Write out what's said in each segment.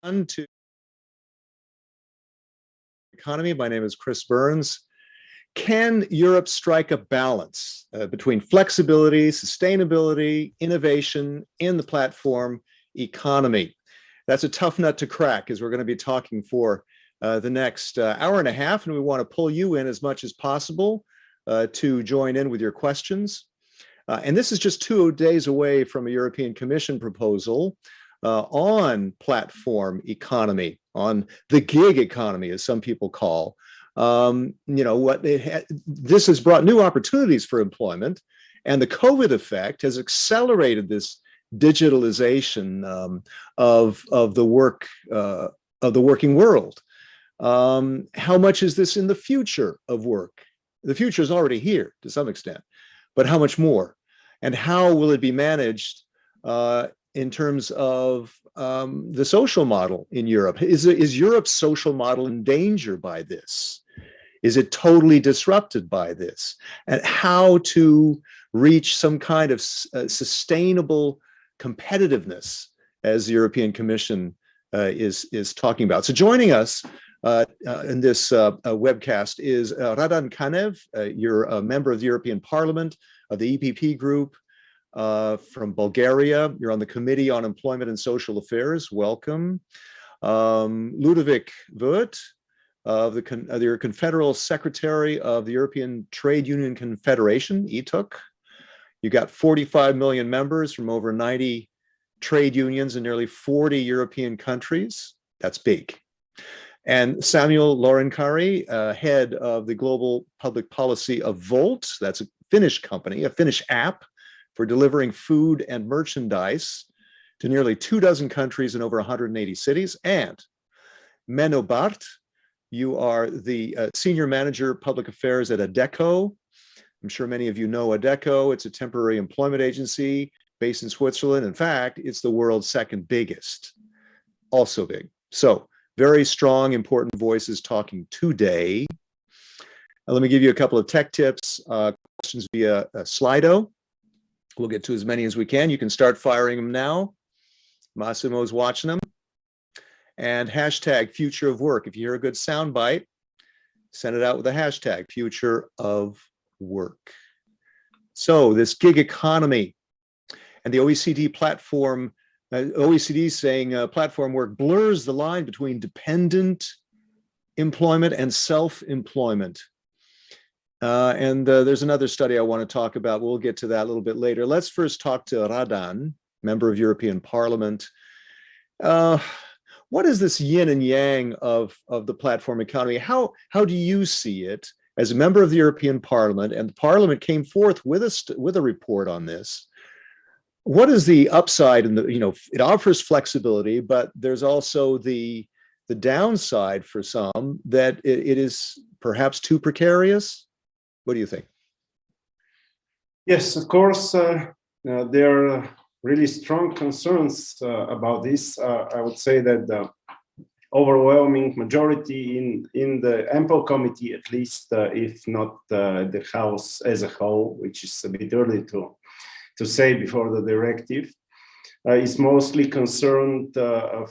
On to economy. My name is Chris Burns. Can Europe strike a balance between flexibility, sustainability, innovation in the platform economy? That's a tough nut to crack, as we're going to be talking for the next hour and a half, and we want to pull you in as much as possible to join in with your questions. And this is just 2 days away from a European Commission proposal on platform economy, on the gig economy, as some people call. This has brought new opportunities for employment, and the COVID effect has accelerated this digitalization of the working world. How much is this in the future of work? The future is already here to some extent, but how much more? And how will it be managed in terms of the social model in Europe? Is Europe's social model in danger by this? Is it totally disrupted by this? And how to reach some kind of sustainable competitiveness, as the European Commission is talking about. So joining us in this webcast is Radan Kanev. You're a member of the European Parliament, of the EPP group, from Bulgaria. You're on the Committee on Employment and Social Affairs. Welcome. Ludovic Wirth, the Confederal Secretary of the European Trade Union Confederation, ETUC. You got 45 million members from over 90 trade unions in nearly 40 European countries. That's big. And Samuel Lorenkari, head of the global public policy of Volt. That's a Finnish company, a Finnish app for delivering food and merchandise to nearly 24 countries in over 180 cities. And Menno Bart, you are the Senior Manager Public Affairs at Adecco. I'm sure many of you know Adecco. It's a temporary employment agency based in Switzerland. In fact, it's the world's second biggest, also big. So very strong, important voices talking today. Let me give you a couple of tech tips. Questions via Slido. We'll get to as many as we can. You can start firing them now. Massimo's watching them. And hashtag future of work. If you hear a good sound bite, send it out with a hashtag future of work. So this gig economy and the OECD platform, OECD is saying platform work blurs the line between dependent employment and self-employment. And there's another study I want to talk about. We'll get to that a little bit later. Let's first talk to Radan, member of European Parliament. What is this yin and yang of the platform economy? How do you see it as a member of the European Parliament? And the Parliament came forth with a report on this. What is the upside? And it offers flexibility, but there's also the downside for some that it is perhaps too precarious. What do you think? Yes, of course, there are really strong concerns about this. I would say that the overwhelming majority in the ample committee, at least, if not the House as a whole, which is a bit early to say before the directive, is mostly concerned of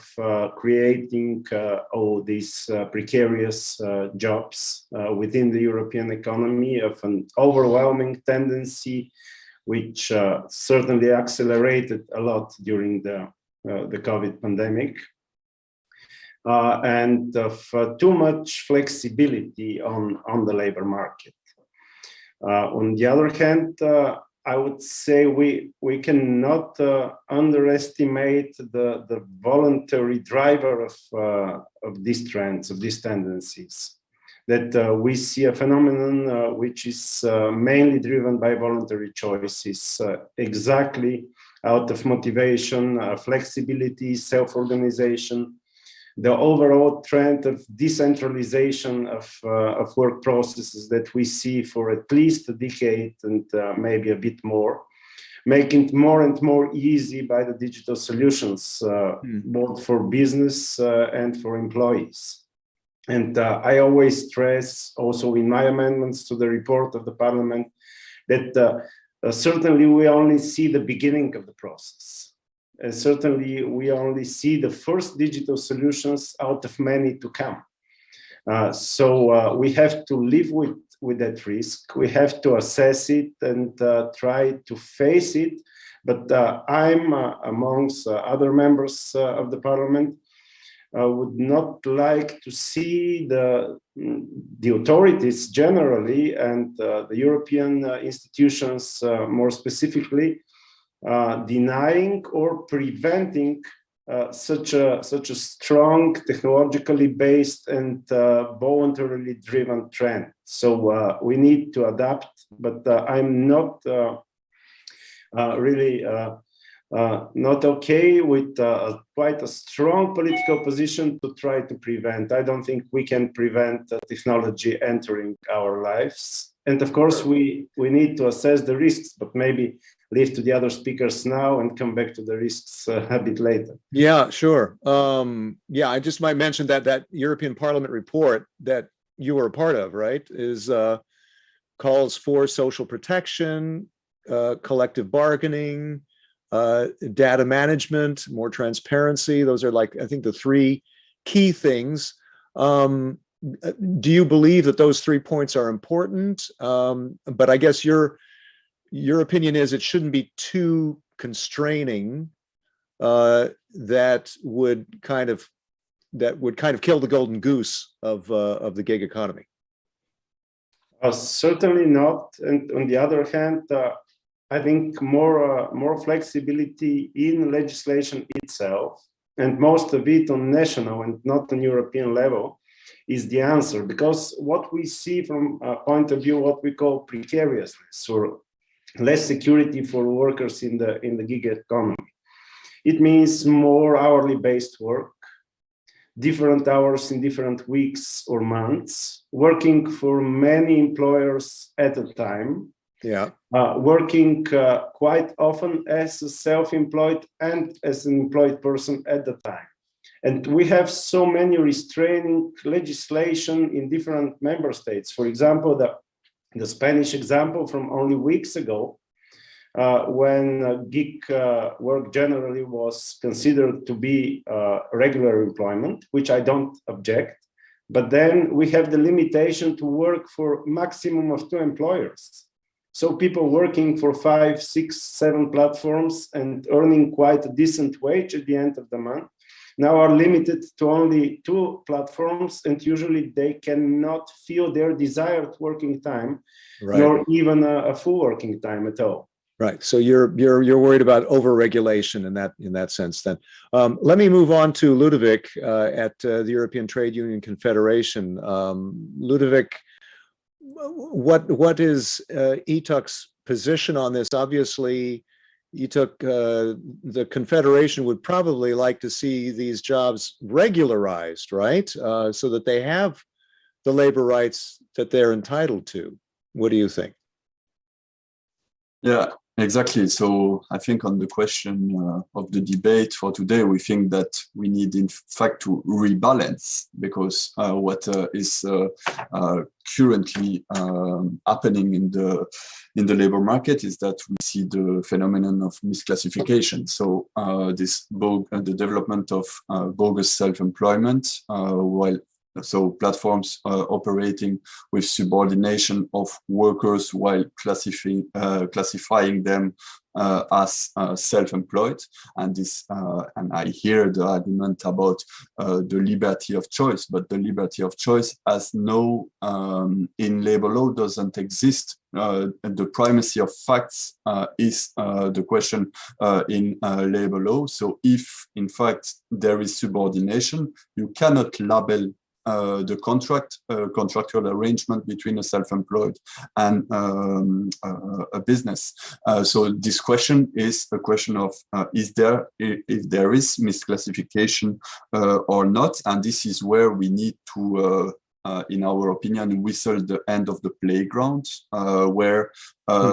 creating all these precarious jobs within the European economy, of an overwhelming tendency which certainly accelerated a lot during the COVID pandemic, and of too much flexibility on the labor market. On the other hand, I would say we cannot underestimate the voluntary driver of these trends, of these tendencies. That we see a phenomenon which is mainly driven by voluntary choices, exactly out of motivation, flexibility, self-organization, the overall trend of decentralization of work processes that we see for at least a decade and maybe a bit more, making it more and more easy by the digital solutions, both for business and for employees. And I always stress also in my amendments to the report of the Parliament that certainly we only see the beginning of the process. and certainly we only see the first digital solutions out of many to come. So we have to live with that risk. We have to assess it and try to face it. But I'm amongst other members of the parliament would not like to see the authorities generally and the European institutions more specifically denying or preventing such a strong technologically based and voluntarily driven trend. So we need to adapt, but I'm not really not okay with quite a strong political position to try to prevent. I don't think we can prevent technology entering our lives. And of course, we need to assess the risks, but maybe leave to the other speakers now and come back to the risks a bit later. Yeah, sure. Yeah, I just might mention that European Parliament report that you were a part of, right, is calls for social protection, collective bargaining, data management, more transparency. Those are, like, I think, the three key things. Do you believe that those 3 points are important? But I guess your opinion is it shouldn't be too constraining. That would kind of kill the golden goose of the gig economy. Certainly not. And on the other hand, I think more flexibility in legislation itself, and most of it on national and not on European level, is the answer. Because what we see from a point of view, what we call precariousness or less security for workers in the gig economy, it means more hourly based work, different hours in different weeks or months, working for many employers at a time. Yeah. Working quite often as a self-employed and as an employed person at the time. And we have so many restraining legislation in different member states. For example, the Spanish example from only weeks ago, when gig work generally was considered to be regular employment, which I don't object. But then we have the limitation to work for maximum of 2 employers. So people working for 5, 6, 7 platforms and earning quite a decent wage at the end of the month now are limited to only 2 platforms, and usually they cannot fill their desired working time, right, nor even a full working time at all. Right. So you're worried about overregulation in that sense. Then let me move on to Ludovic at the European Trade Union Confederation. Ludovic, what is ETUC's position on this? Obviously, ETUC, the Confederation would probably like to see these jobs regularized, right? So that they have the labor rights that they're entitled to. What do you think? Yeah, exactly. So I think on the question of the debate for today, we think that we need, in fact, to rebalance, because what is currently happening in the labor market is that we see the phenomenon of misclassification. So the development of bogus self-employment, so platforms operating with subordination of workers while classifying them as self-employed, and I hear the argument about the liberty of choice, but the liberty of choice as in labor law doesn't exist. The primacy of facts is the question in labor law. So if in fact there is subordination, you cannot label the contractual arrangement between a self-employed and a business. So this question is a question of if there is misclassification or not, and this is where we need to, in our opinion, whistle the end of the playground, where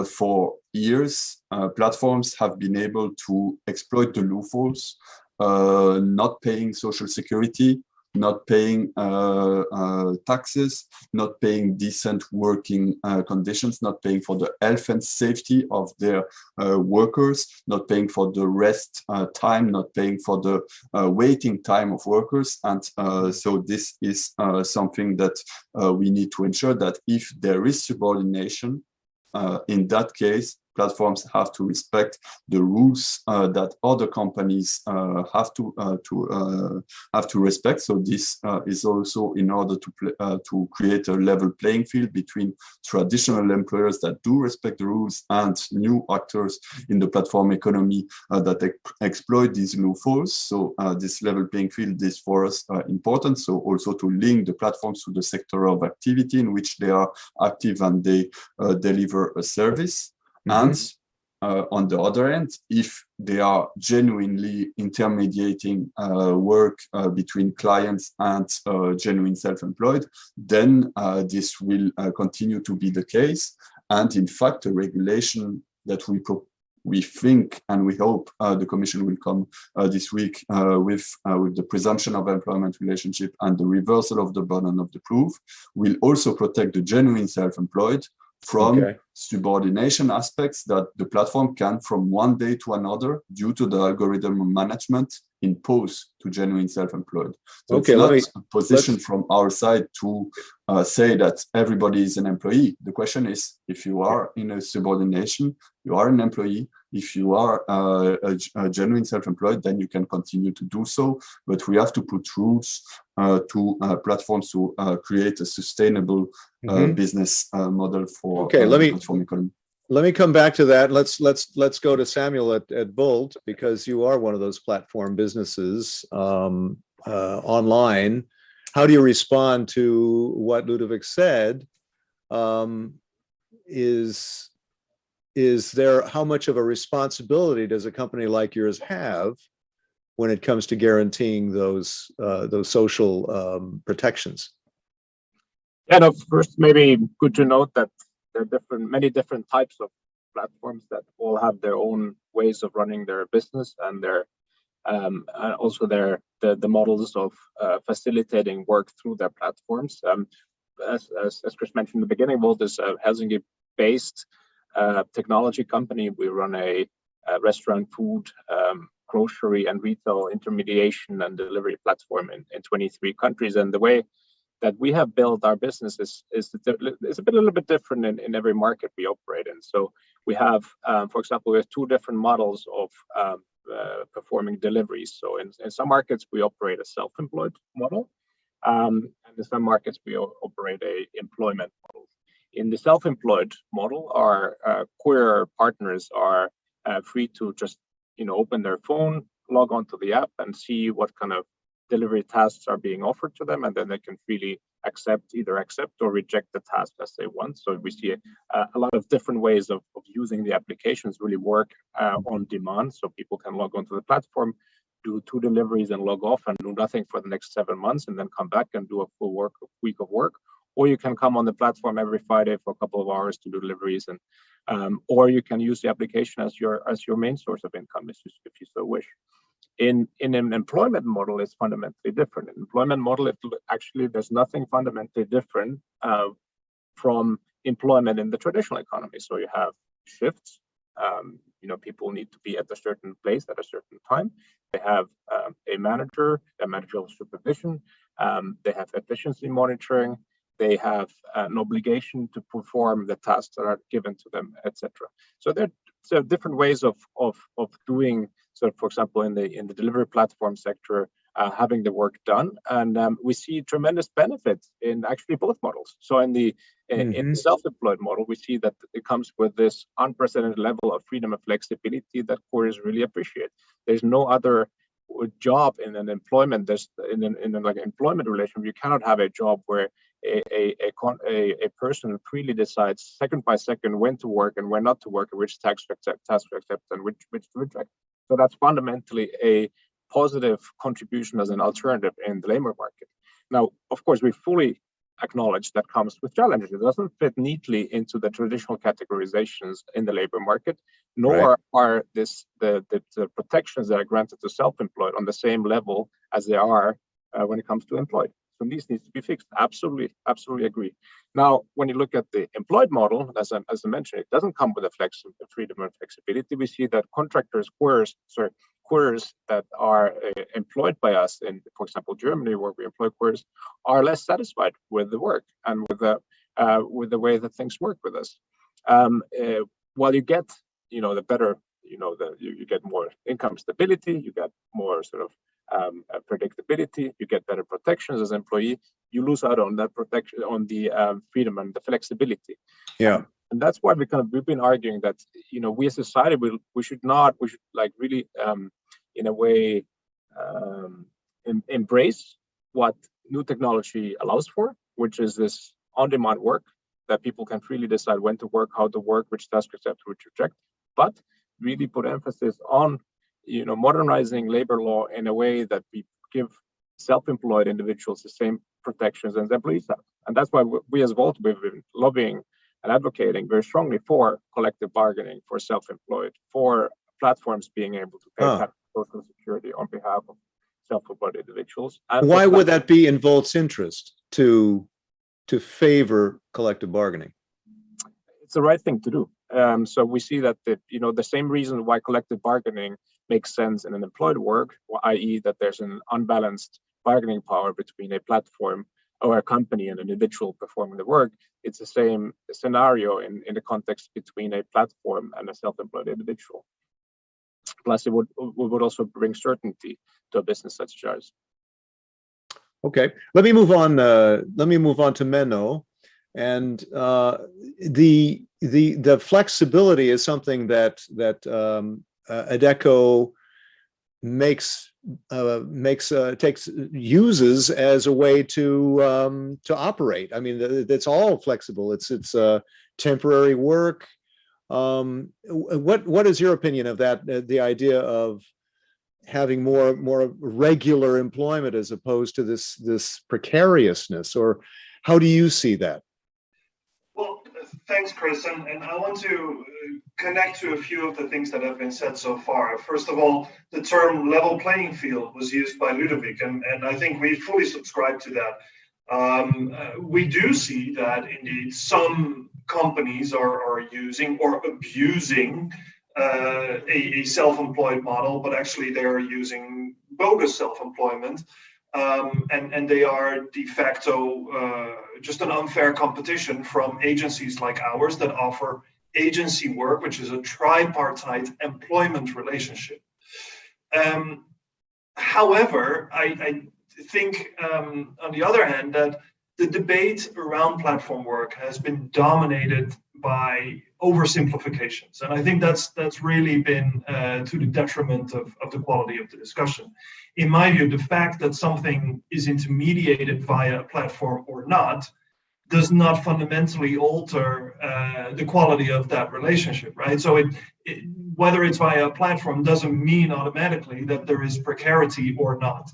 for years platforms have been able to exploit the loopholes, not paying social security, not paying taxes, not paying decent working conditions, not paying for the health and safety of their workers, not paying for the rest time, not paying for the waiting time of workers. And so this is something that we need to ensure that if there is subordination, in that case, platforms have to respect the rules that other companies have to respect. So this is also in order to create a level playing field between traditional employers that do respect the rules and new actors in the platform economy that exploit these loopholes. So this level playing field is for us important. So also to link the platforms to the sector of activity in which they are active and they deliver a service. And on the other end, if they are genuinely intermediating work between clients and genuine self-employed, then this will continue to be the case. And in fact, the regulation that we think and we hope the Commission will come this week with the presumption of employment relationship and the reversal of the burden of the proof will also protect the genuine self-employed from subordination aspects that the platform can from one day to another due to the algorithm management impose to genuine self-employed. So it's not a position from our side to say that everybody is an employee. The question is, if you are in a subordination, you are an employee. If you are a genuine self-employed, then you can continue to do so. But we have to put rules to platforms to create a sustainable business model for platform economy. Let me come back to that. Let's go to Samuel at Bolt, because you are one of those platform businesses online. How do you respond to what Ludovic said? Is there, how much of a responsibility does a company like yours have when it comes to guaranteeing those social protections? Yeah, no, first, maybe good to note that there are many different types of platforms that all have their own ways of running their business and their also the models of facilitating work through their platforms. As Chris mentioned in the beginning, Volt is a Helsinki-based technology company. We run a restaurant, food, grocery, and retail intermediation and delivery platform in 23 countries. And the way that we have built our business is a little bit different in every market we operate in. So we have, for example, we have two different models of performing deliveries. So in some markets, we operate a self-employed model. And in some markets, we operate a employment model. In the self-employed model, our courier partners are free to just open their phone, log onto the app, and see what kind of delivery tasks are being offered to them, and then they can freely either accept or reject the task as they want. So we see a lot of different ways of using the applications really work on demand. So people can log onto the platform, do 2 deliveries and log off and do nothing for the next 7 months, and then come back and do a full week of work. Or you can come on the platform every Friday for a couple of hours to do deliveries, and or you can use the application as your main source of income if you so wish. In an employment model, it's fundamentally different. In employment model, actually there's nothing fundamentally different from employment in the traditional economy. So you have shifts. People need to be at a certain place at a certain time. They have a managerial supervision. They have efficiency monitoring. They have an obligation to perform the tasks that are given to them, etc. So there are different ways of doing. So, for example, in the delivery platform sector, having the work done, and we see tremendous benefits in actually both models. So in the self-employed model, we see that it comes with this unprecedented level of freedom and flexibility that couriers really appreciate. There's no other job in an employment. In an employment relationship, you cannot have a job where a person freely decides second by second when to work and when not to work, and which task to accept and which to reject. So that's fundamentally a positive contribution as an alternative in the labor market. Now, of course, we fully acknowledge that comes with challenges. It doesn't fit neatly into the traditional categorizations in the labor market, nor are the protections that are granted to self-employed on the same level as they are when it comes to employed. So this needs to be fixed. Absolutely, absolutely agree. Now, when you look at the employed model, as I mentioned, it doesn't come with a freedom and flexibility. We see that contractors, couriers that are employed by us in, for example, Germany, where we employ couriers, are less satisfied with the work and with the way that things work with us. While you get, the better, you get more income stability, you get more sort of predictability, you get better protections as an employee, you lose out on that protection, on the freedom and the flexibility. Yeah. And that's why we've been arguing that, we as a society, we should like really, in a way, embrace what new technology allows for, which is this on-demand work, that people can freely decide when to work, how to work, which tasks to accept, which reject, but really put emphasis on modernizing labor law in a way that we give self-employed individuals the same protections as employees have. And that's why we as Volt, we've been lobbying and advocating very strongly for collective bargaining, for self-employed, for platforms being able to pay social security on behalf of self-employed individuals. And why would that be in Volt's interest to favor collective bargaining? It's the right thing to do. So we see that the same reason why collective bargaining makes sense in an employed work, i.e. that there's an unbalanced bargaining power between a platform or a company and an individual performing the work. It's the same scenario in the context between a platform and a self-employed individual. Plus, it would also bring certainty to a business such as ours. Okay, let me move on. Let me move on to Menno, and the flexibility is something that Adecco uses as a way to operate. I mean, it's all flexible. It's temporary work. What is your opinion of that? The idea of having more regular employment as opposed to this precariousness, or how do you see that? Well, thanks, Chris, and I want to connect to a few of the things that have been said so far. First of all, the term level playing field was used by Ludovic, and I think we fully subscribe to that. We do see that indeed some companies are using or abusing a self-employed model, but actually they are using bogus self-employment, and they are de facto just an unfair competition from agencies like ours that offer agency work, which is a tripartite employment relationship. However, I think on the other hand that the debate around platform work has been dominated by oversimplifications, and I think that's really been to the detriment of the quality of the discussion. In my view, the fact that something is intermediated via a platform or not does not fundamentally alter the quality of that relationship, right? So whether it's via a platform doesn't mean automatically that there is precarity or not.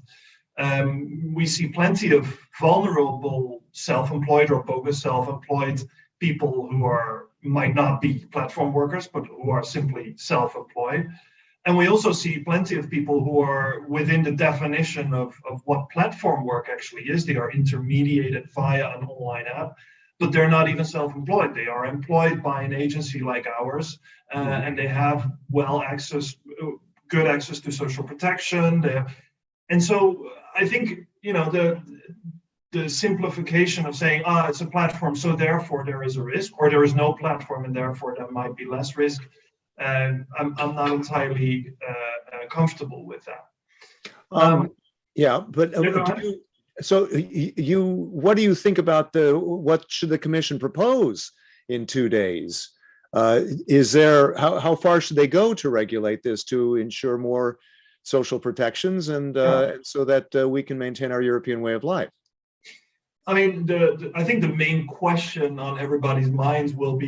We see plenty of vulnerable self-employed or bogus self-employed people who might not be platform workers, but who are simply self-employed. And we also see plenty of people who are within the definition of what platform work actually is. They are intermediated via an online app, but they're not even self-employed. They are employed by an agency like ours, and they have good access to social protection. And so I think, the simplification of saying, it's a platform, so therefore there is a risk, or there is no platform and therefore there might be less risk. I'm not entirely comfortable with that. Yeah, but what do you think about what should the Commission propose in 2 days? How far should they go to regulate this to ensure more social protections and so that we can maintain our European way of life? I mean, I think the main question on everybody's minds will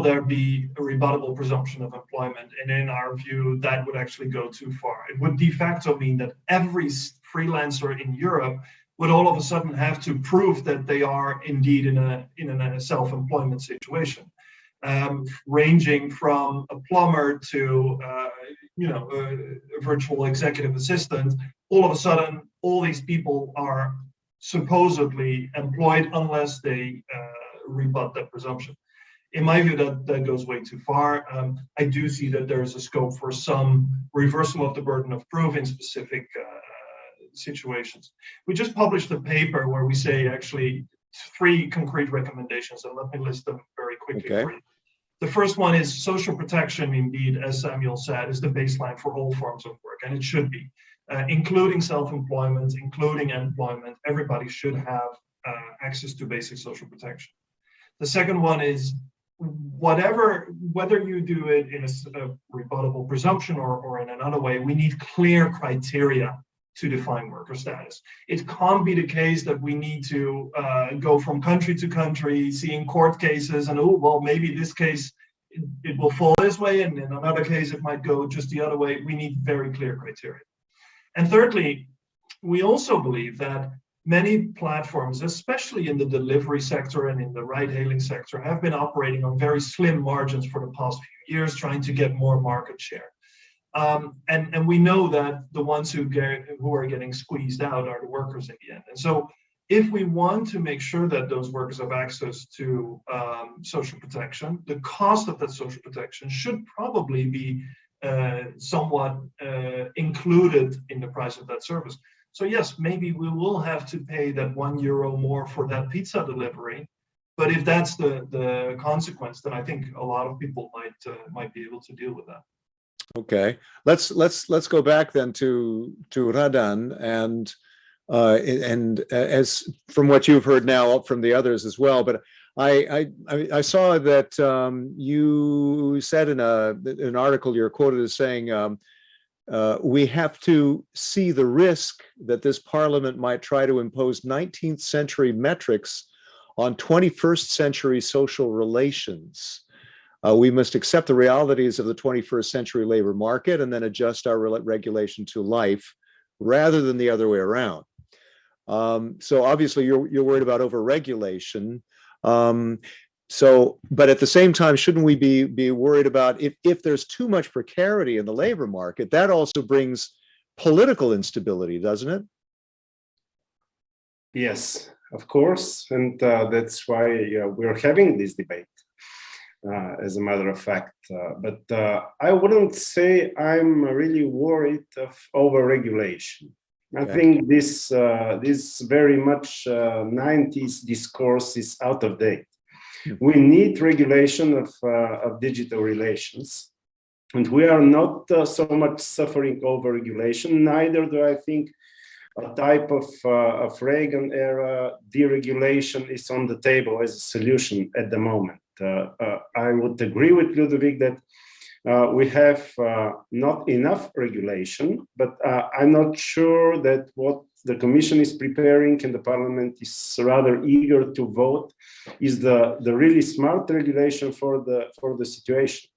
there be a rebuttable presumption of employment? And in our view, that would actually go too far. It would de facto mean that every freelancer in Europe would all of a sudden have to prove that they are indeed in a self-employment situation, ranging from a plumber to a virtual executive assistant, all of a sudden, all these people are supposedly employed unless they rebut that presumption. In my view, that goes way too far. I do see that there is a scope for some reversal of the burden of proof in specific situations. We just published a paper where we say actually 3 concrete recommendations, and let me list them very quickly for you. The first one is social protection, indeed, as Samuel said, is the baseline for all forms of work, and it should be, including self-employment, including employment. Everybody should have access to basic social protection. The second one is whether you do it in a rebuttable presumption or in another way, we need clear criteria to define worker status. It can't be the case that we need to go from country to country, seeing court cases, and oh, well, maybe this case it will fall this way, and in another case it might go just the other way. We need very clear criteria. And thirdly, we also believe that many platforms, especially in the delivery sector and in the ride-hailing sector, have been operating on very slim margins for the past few years, trying to get more market share. And we know that the ones who are getting squeezed out are the workers in the end. And so if we want to make sure that those workers have access to social protection, the cost of that social protection should probably be somewhat included in the price of that service. So yes, maybe we will have to pay that €1 more for that pizza delivery, but if that's the consequence, then I think a lot of people might be able to deal with that. Okay, let's go back then to Radan, and as from what you've heard now from the others as well, but I saw that you said in an article you're quoted as saying we have to see the risk that this parliament might try to impose 19th century metrics on 21st century social relations. We must accept the realities of the 21st century labor market and then adjust our regulation to life rather than the other way around. So obviously you're worried about overregulation. But at the same time, shouldn't we be worried about if there's too much precarity in the labor market? That also brings political instability, doesn't it? Yes, of course, and that's why we're having this debate. As a matter of fact, but I wouldn't say I'm really worried of overregulation. I think this very much 90s discourse is out of date. We need regulation of digital relations, and we are not so much suffering overregulation. Neither do I think a type of Reagan era deregulation is on the table as a solution at the moment. I would agree with Ludovic that we have not enough regulation, but I'm not sure that what the Commission is preparing and the Parliament is rather eager to vote is the really smart regulation for the situation.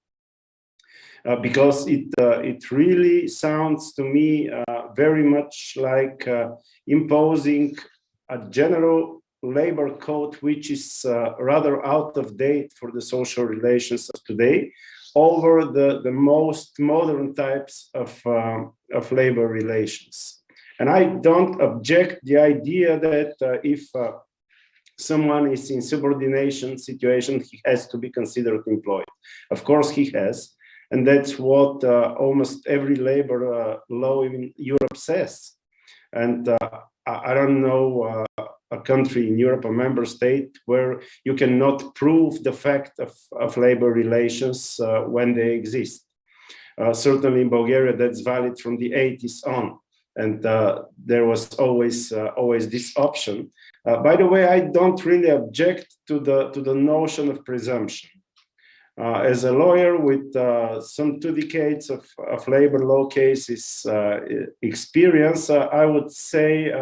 Because it really sounds to me very much like imposing a general labor code which is rather out of date for the social relations of today over the most modern types of labor relations. And I don't object the idea that if someone is in subordination situation, he has to be considered employed. Of course he has, and that's what almost every labor law in Europe says. And I don't know a country in Europe, a member state, where you cannot prove the fact of labor relations when they exist. Certainly in Bulgaria, that's valid from the 80s on. And there was always this option. By the way, I don't really object to the notion of presumption. As a lawyer with some 2 decades of labor law cases experience, I would say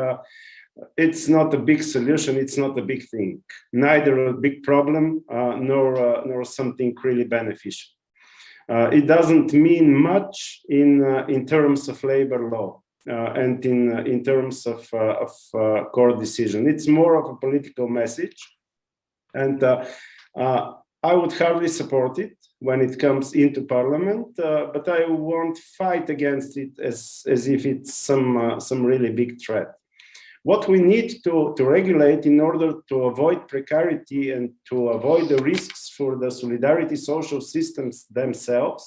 it's not a big solution, it's not a big thing, neither a big problem nor something really beneficial. It doesn't mean much in terms of labor law and in terms of court decision. It's more of a political message, and I would hardly support it. when it comes into parliament, but I won't fight against it as if it's some really big threat. What we need to regulate in order to avoid precarity and to avoid the risks for the solidarity social systems themselves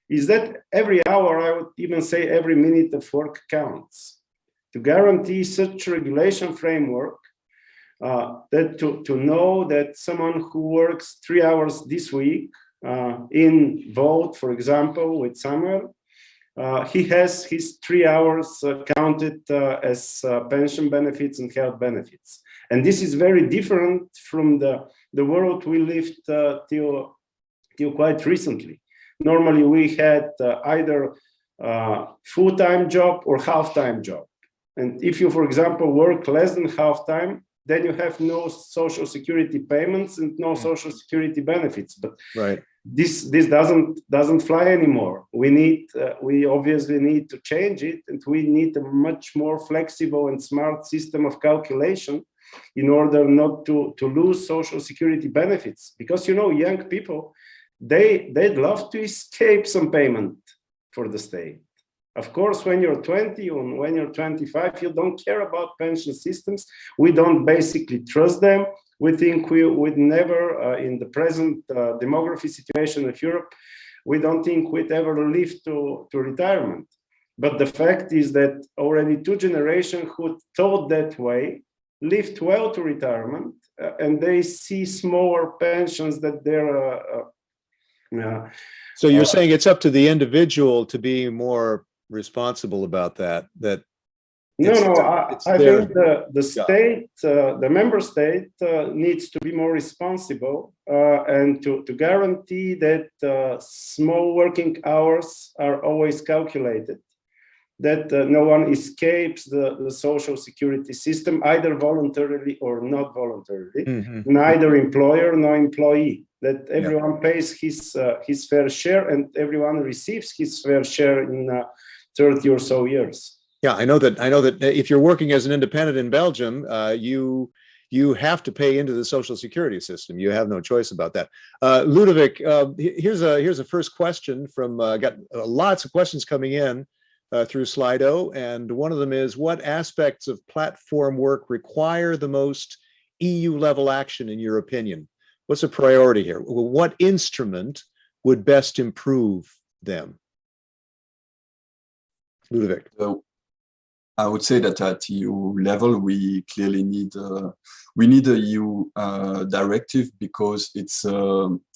is that every hour, I would even say every minute of work counts. To guarantee such regulation framework, that to know that someone who works 3 hours this week in Vault, for example, with Samuel, he has his 3 hours counted as pension benefits and health benefits. And this is very different from the world we lived till quite recently. Normally we had either full-time job or half-time job. And if you, for example, work less than half-time, then you have no social security payments and no social security benefits. But right. This doesn't fly anymore. We obviously need to change it, and we need a much more flexible and smart system of calculation in order not to lose social security benefits. Because young people, they'd love to escape some payment for the state. Of course, when you're 20 or when you're 25, you don't care about pension systems. We don't basically trust them. We think we would never, in the present demography situation of Europe, we don't think we'd ever live to retirement. But the fact is that already 2 generations who thought that way lived well to retirement, and they see smaller pensions that they're. So you're saying it's up to the individual to be more responsible about that. No, I think the state, the member state needs to be more responsible and to guarantee that small working hours are always calculated, that no one escapes the social security system, either voluntarily or not voluntarily, neither employer nor employee, that everyone pays his fair share and everyone receives his fair share in 30 or so years. Yeah, I know that if you're working as an independent in Belgium, you have to pay into the social security system. You have no choice about that. Ludovic, here's a first question from got lots of questions coming in through Slido, and one of them is, what aspects of platform work require the most EU level action in your opinion? What's a priority here? What instrument would best improve them? Ludovic. So I would say that at EU level, we clearly need a EU directive, because it's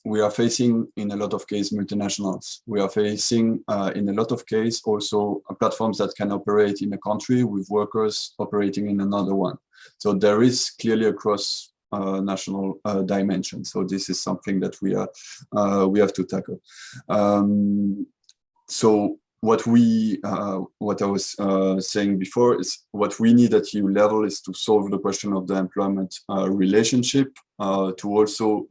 we are facing in a lot of cases multinationals. We are facing in a lot of cases also platforms that can operate in a country with workers operating in another one. So there is clearly a cross national dimension. So this is something that we have to tackle. So what I was saying before is what we need at EU level is to solve the question of the employment relationship, to also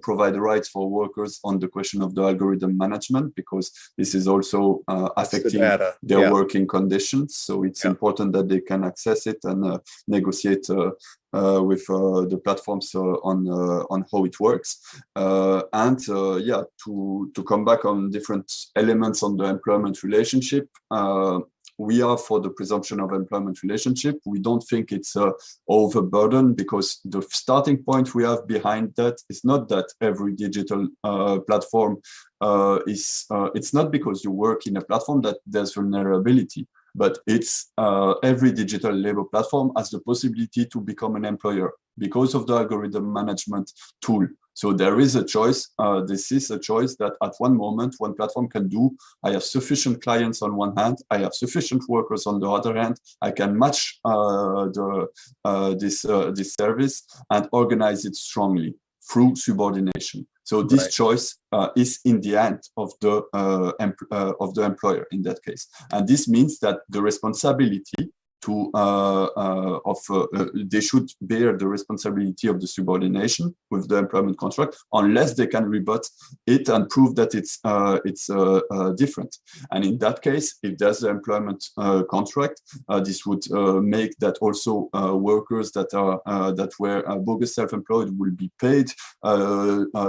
provide the rights for workers on the question of the algorithm management, because this is also affecting their working conditions. So it's important that they can access it and negotiate with the platforms on how it works, to come back on different elements on the employment relationship. We are for the presumption of employment relationship. We don't think it's overburdened, because the starting point we have behind that is not that every digital platform it's not because you work in a platform that there's vulnerability, but it's every digital labor platform has the possibility to become an employer because of the algorithm management tool. So there is a choice. This is a choice that at one moment, one platform can do. I have sufficient clients on one hand. I have sufficient workers on the other hand. I can match this service and organize it strongly through subordination. So this choice is in the hand of the employer in that case. And this means that the responsibility to they should bear the responsibility of the subordination with the employment contract unless they can rebut it and prove that it's different. And in that case, if there's an employment contract, this would make that also workers that were bogus self-employed will be paid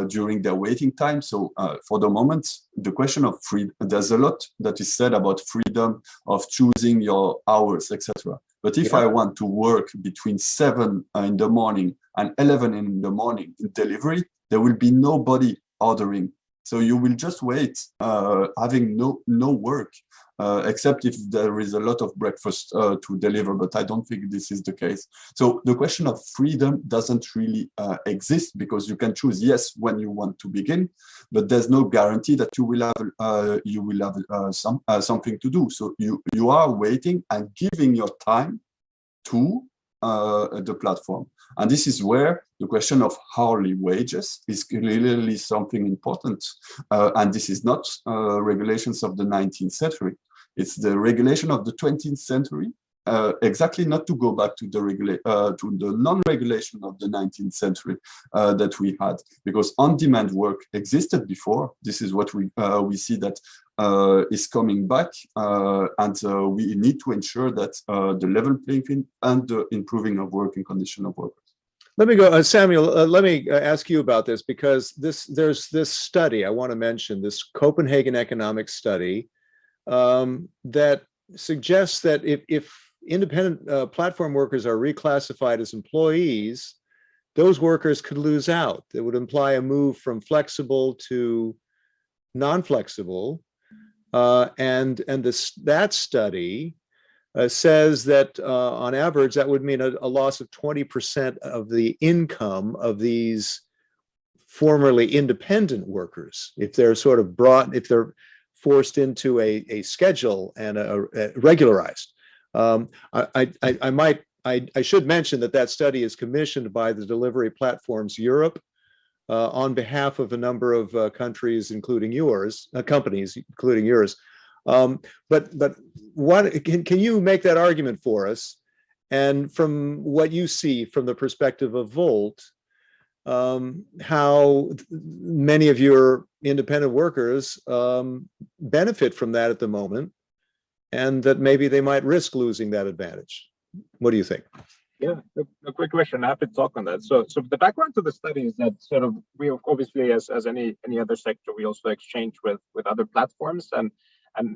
during their waiting time. So for the moment, the question of freedom, there's a lot that is said about freedom of choosing your hours, etc. But if I want to work between 7 in the morning and 11 in the morning in delivery, there will be nobody ordering. So you will just wait, having no work, except if there is a lot of breakfast to deliver, but I don't think this is the case. So the question of freedom doesn't really exist, because you can choose, yes, when you want to begin, but there's no guarantee that you will have something to do. So you are waiting and giving your time to the platform. And this is where the question of hourly wages is clearly something important. And this is not regulations of the 19th century. It's the regulation of the 20th century, exactly not to go back to the non-regulation of the 19th century that we had, because on-demand work existed before. This is what we see that is coming back, and we need to ensure that the level playing field and the improving of working condition of workers. Let me go, Samuel, let me ask you about this, because there's this study I want to mention, this Copenhagen economic study that suggests that if independent platform workers are reclassified as employees, those workers could lose out. It would imply a move from flexible to non-flexible. That study says that on average, that would mean a loss of 20% of the income of these formerly independent workers, if they're sort of if they're forced into a schedule and regularized. I should mention that study is commissioned by the Delivery Platforms Europe on behalf of a number of countries, including yours, companies, including yours. But what can you make that argument for us? And from what you see from the perspective of Volt, how many of your independent workers benefit from that at the moment, and that maybe they might risk losing that advantage? What do you think? Yeah, a quick question. I have to talk on that. So the background to the study is that sort of we obviously, as any other sector, we also exchange with other platforms, and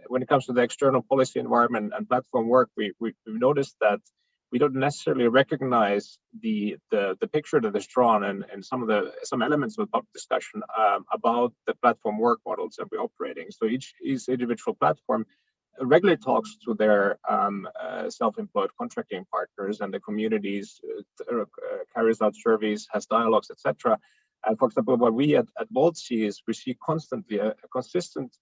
when it comes to the external policy environment and platform work, we've noticed that we don't necessarily recognize the picture that is drawn and some elements of the discussion about the platform work models that we're operating. So each individual platform regularly talks to their self-employed contracting partners and the communities, carries out surveys, has dialogues, etc. And for example, what we at Volt see is we see constantly a consistent.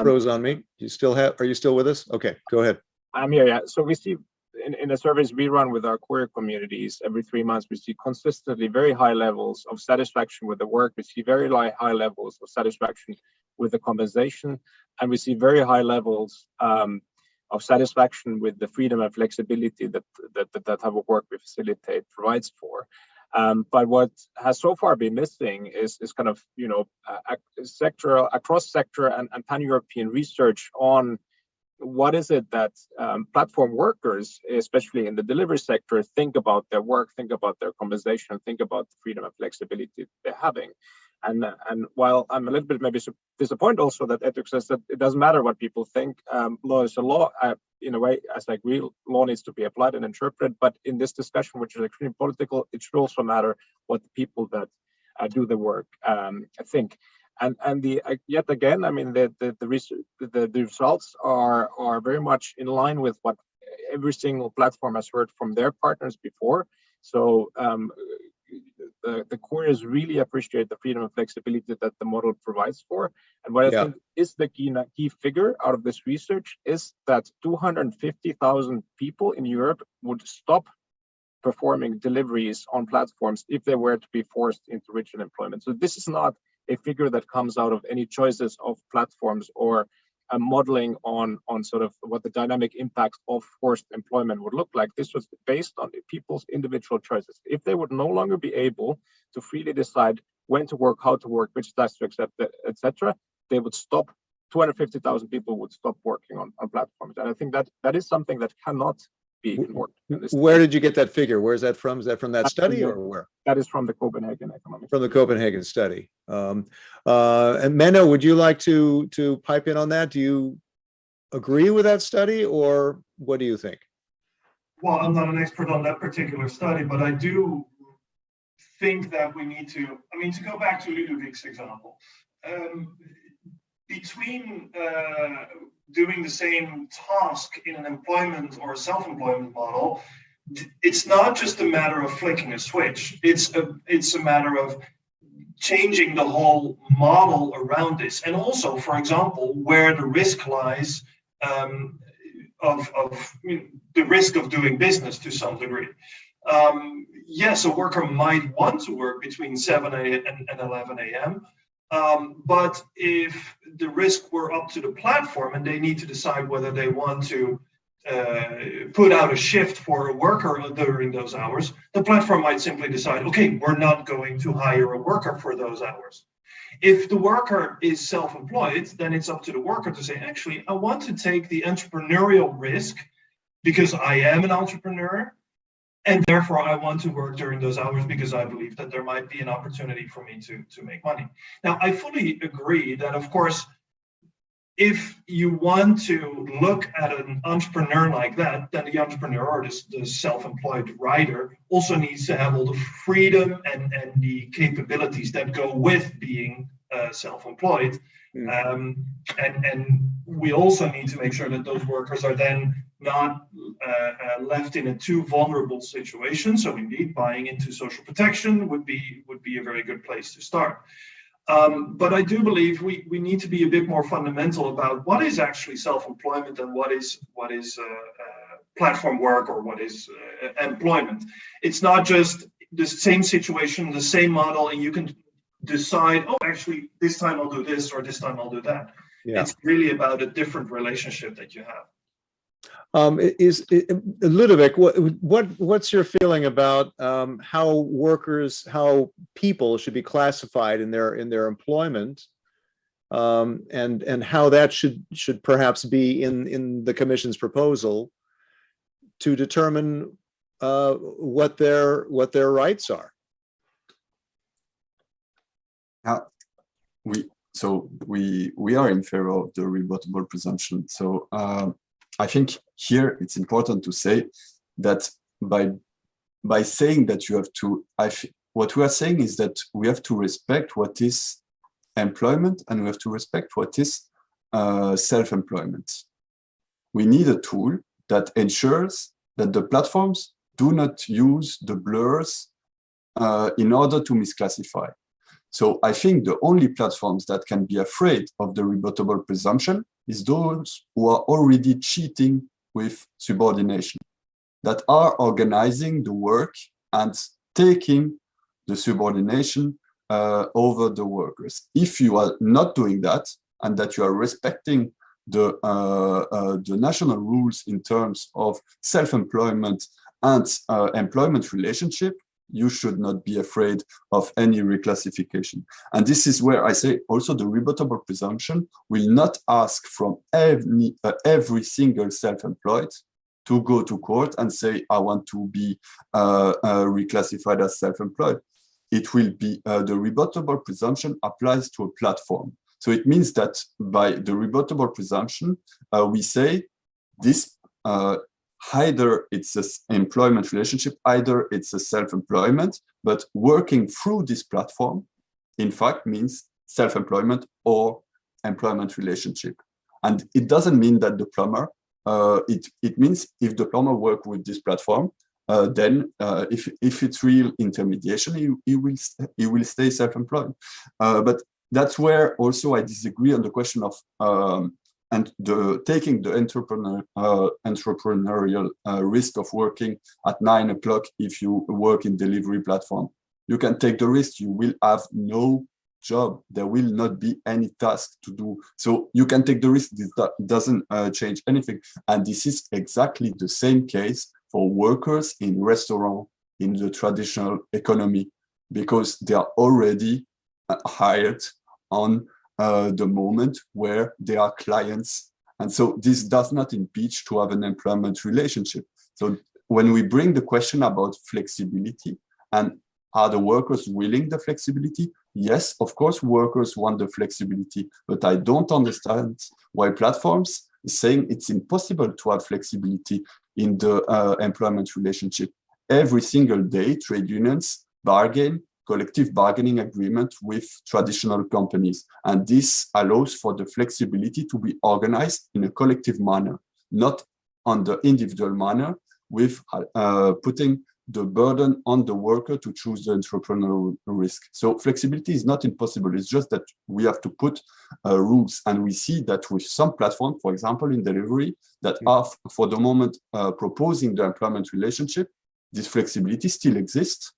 Froze on me. Are you still with us? Okay, go ahead. I'm here. Yeah. So we see in the surveys we run with our queer communities every 3 months, we see consistently very high levels of satisfaction with the work. We see very high levels of satisfaction with the compensation, and we see very high levels of satisfaction with the freedom and flexibility that type of work we facilitate provides for. But what has so far been missing is kind of sectoral, across sector and pan-European research on what is it that platform workers, especially in the delivery sector, think about their work, think about their compensation, think about the freedom and flexibility they're having. And while I'm a little bit maybe disappointed also that Ethics says that it doesn't matter what people think, law is a law. In a way, as I agree, law needs to be applied and interpreted. But in this discussion, which is extremely political, it should also matter what the people that do the work think. And yet again, I mean, the results are very much in line with what every single platform has heard from their partners before. So the couriers really appreciate the freedom and flexibility that the model provides for. And what I think is the key figure out of this research is that 250,000 people in Europe would stop performing deliveries on platforms if they were to be forced into rigid employment. So this is not a figure that comes out of any choices of platforms or modeling on sort of what the dynamic impacts of forced employment would look like. This was based on people's individual choices. If they would no longer be able to freely decide when to work, how to work, which tasks to accept, etc., they would stop. 250,000 people would stop working on platforms, and I think that is something that cannot be ignored. Where did you get that figure? Where is that from? Is that from that study or where? That is from the Copenhagen economics. From the Copenhagen study. And Menno, would you like to pipe in on that? Do you agree with that study, or what do you think? Well, I'm not an expert on that particular study, but I do think that we need to, I mean, to go back to Ludovic's example, between doing the same task in an employment or a self-employment model, it's not just a matter of flicking a switch. It's a matter of changing the whole model around this, and also, for example, where the risk lies of the risk of doing business to some degree. Yes, a worker might want to work between 7 and 11 a.m. But if the risk were up to the platform and they need to decide whether they want to put out a shift for a worker during those hours, the platform might simply decide, okay, we're not going to hire a worker for those hours. If the worker is self-employed, then it's up to the worker to say, actually, I want to take the entrepreneurial risk because I am an entrepreneur, and therefore I want to work during those hours because I believe that there might be an opportunity for me to make money. Now, I fully agree that, of course, if you want to look at an entrepreneur like that, then the entrepreneur or the self-employed writer also needs to have all the freedom and the capabilities that go with being self-employed. And we also need to make sure that those workers are then not left in a too vulnerable situation. So indeed, buying into social protection would be a very good place to start. But I do believe we need to be a bit more fundamental about what is actually self-employment and what is platform work or what is employment. It's not just the same situation, the same model, and you can decide, oh, actually, this time I'll do this or this time I'll do that. Yeah. It's really about a different relationship that you have. Ludovic, what's your feeling about how people should be classified in their employment, and how that should perhaps be in the Commission's proposal to determine what their rights are? We are in favor of the rebuttable presumption. So I think here it's important to say that by saying that you have to, what we are saying is that we have to respect what is employment and we have to respect what is self-employment. We need a tool that ensures that the platforms do not use the blurs in order to misclassify. So I think the only platforms that can be afraid of the rebuttable presumption is those who are already cheating with subordination, that are organizing the work and taking the subordination over the workers. If you are not doing that, and that you are respecting the national rules in terms of self-employment and employment relationship, you should not be afraid of any reclassification. And this is where I say also the rebuttable presumption will not ask from every single self-employed to go to court and say, I want to be reclassified as self-employed. It will be, the rebuttable presumption applies to a platform. So it means that by the rebuttable presumption, we say this either it's an employment relationship, either it's a self-employment, but working through this platform, in fact, means self-employment or employment relationship. And it doesn't mean that the plumber, it means if the plumber works with this platform, then if it's real intermediation, he will stay self-employed. But that's where also I disagree on the question of and taking the entrepreneurial risk of working at 9 o'clock if you work in delivery platform. You can take the risk, you will have no job, there will not be any task to do. So you can take the risk. This doesn't change anything. And this is exactly the same case for workers in restaurant, in the traditional economy, because they are already hired on the moment where they are clients. And so this does not impeach to have an employment relationship. So when we bring the question about flexibility, and are the workers willing the flexibility? Yes, of course, workers want the flexibility, but I don't understand why platforms is saying it's impossible to have flexibility in the employment relationship. Every single day, trade unions bargain collective bargaining agreement with traditional companies. And this allows for the flexibility to be organized in a collective manner, not on the individual manner, with putting the burden on the worker to choose the entrepreneurial risk. So flexibility is not impossible. It's just that we have to put rules. And we see that with some platforms, for example, in delivery, that are for the moment proposing the employment relationship, this flexibility still exists.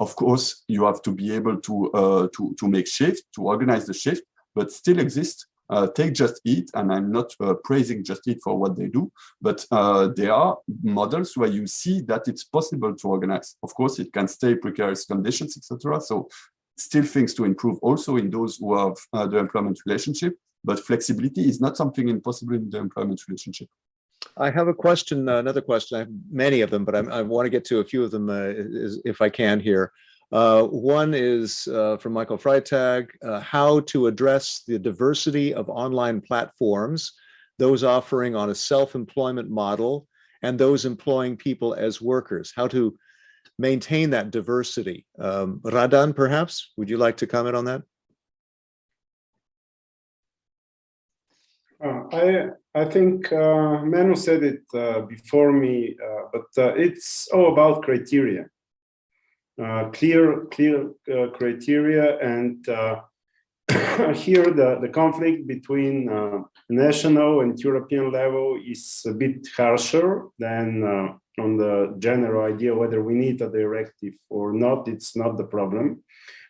Of course, you have to be able to make shift, to organize the shift, but still exist. Take Just Eat, and I'm not praising Just Eat for what they do, but there are models where you see that it's possible to organize. Of course, it can stay precarious conditions, etc. So still things to improve also in those who have the employment relationship, but flexibility is not something impossible in the employment relationship. I have a question, another question. I have many of them, but I want to get to a few of them if I can here. One is from Michael Freitag, how to address the diversity of online platforms, those offering on a self-employment model and those employing people as workers, how to maintain that diversity. Radan, perhaps, would you like to comment on that? I think Manu said it before me, but it's all about criteria, clear criteria, and here the conflict between national and European level is a bit harsher than on the general idea whether we need a directive or not. It's not the problem.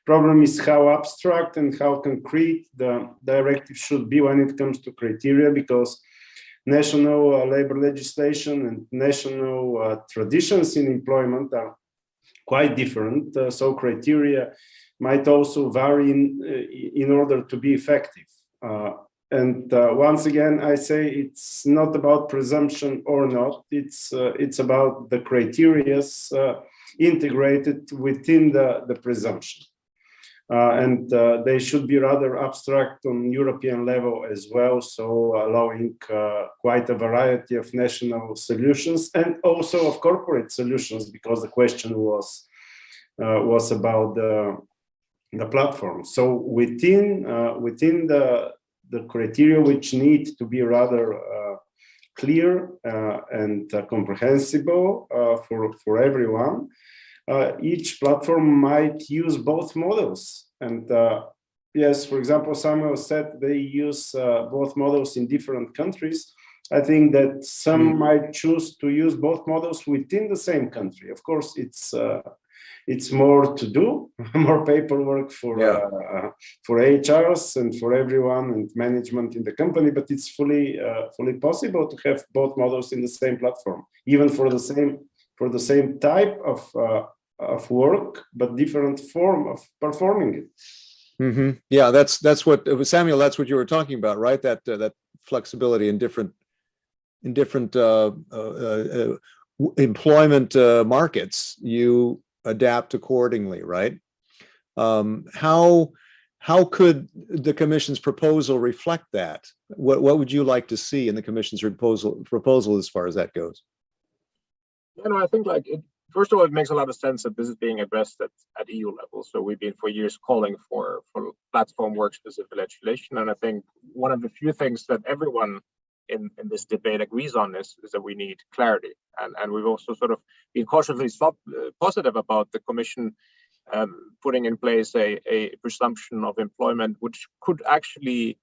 Problem is how abstract and how concrete the directive should be when it comes to criteria, because national labor legislation and national traditions in employment are quite different. So criteria might also vary in order to be effective. And once again, I say it's not about presumption or not. It's about the criteria integrated within the presumption. And they should be rather abstract on European level as well, so allowing quite a variety of national solutions and also of corporate solutions, because the question was about the platform. So within the criteria, which need to be rather clear and comprehensible for everyone, each platform might use both models. And yes, for example, Samuel said they use both models in different countries. I think that some might choose to use both models within the same country. Of course, it's more to do, more paperwork for HRs and for everyone and management in the company, but it's fully possible to have both models in the same platform, even for the same type of work, but different form of performing it. Mm-hmm. Yeah, that's what Samuel. That's what you were talking about, right? That flexibility in different employment markets, you adapt accordingly, right? How could the Commission's proposal reflect that? What would you like to see in the Commission's proposal as far as that goes? I think first of all, it makes a lot of sense that this is being addressed at EU level. So we've been for years calling for platform work-specific legislation. And I think one of the few things that everyone in this debate agrees on is that we need clarity. And we've also sort of been cautiously positive about the Commission putting in place a presumption of employment, which could actually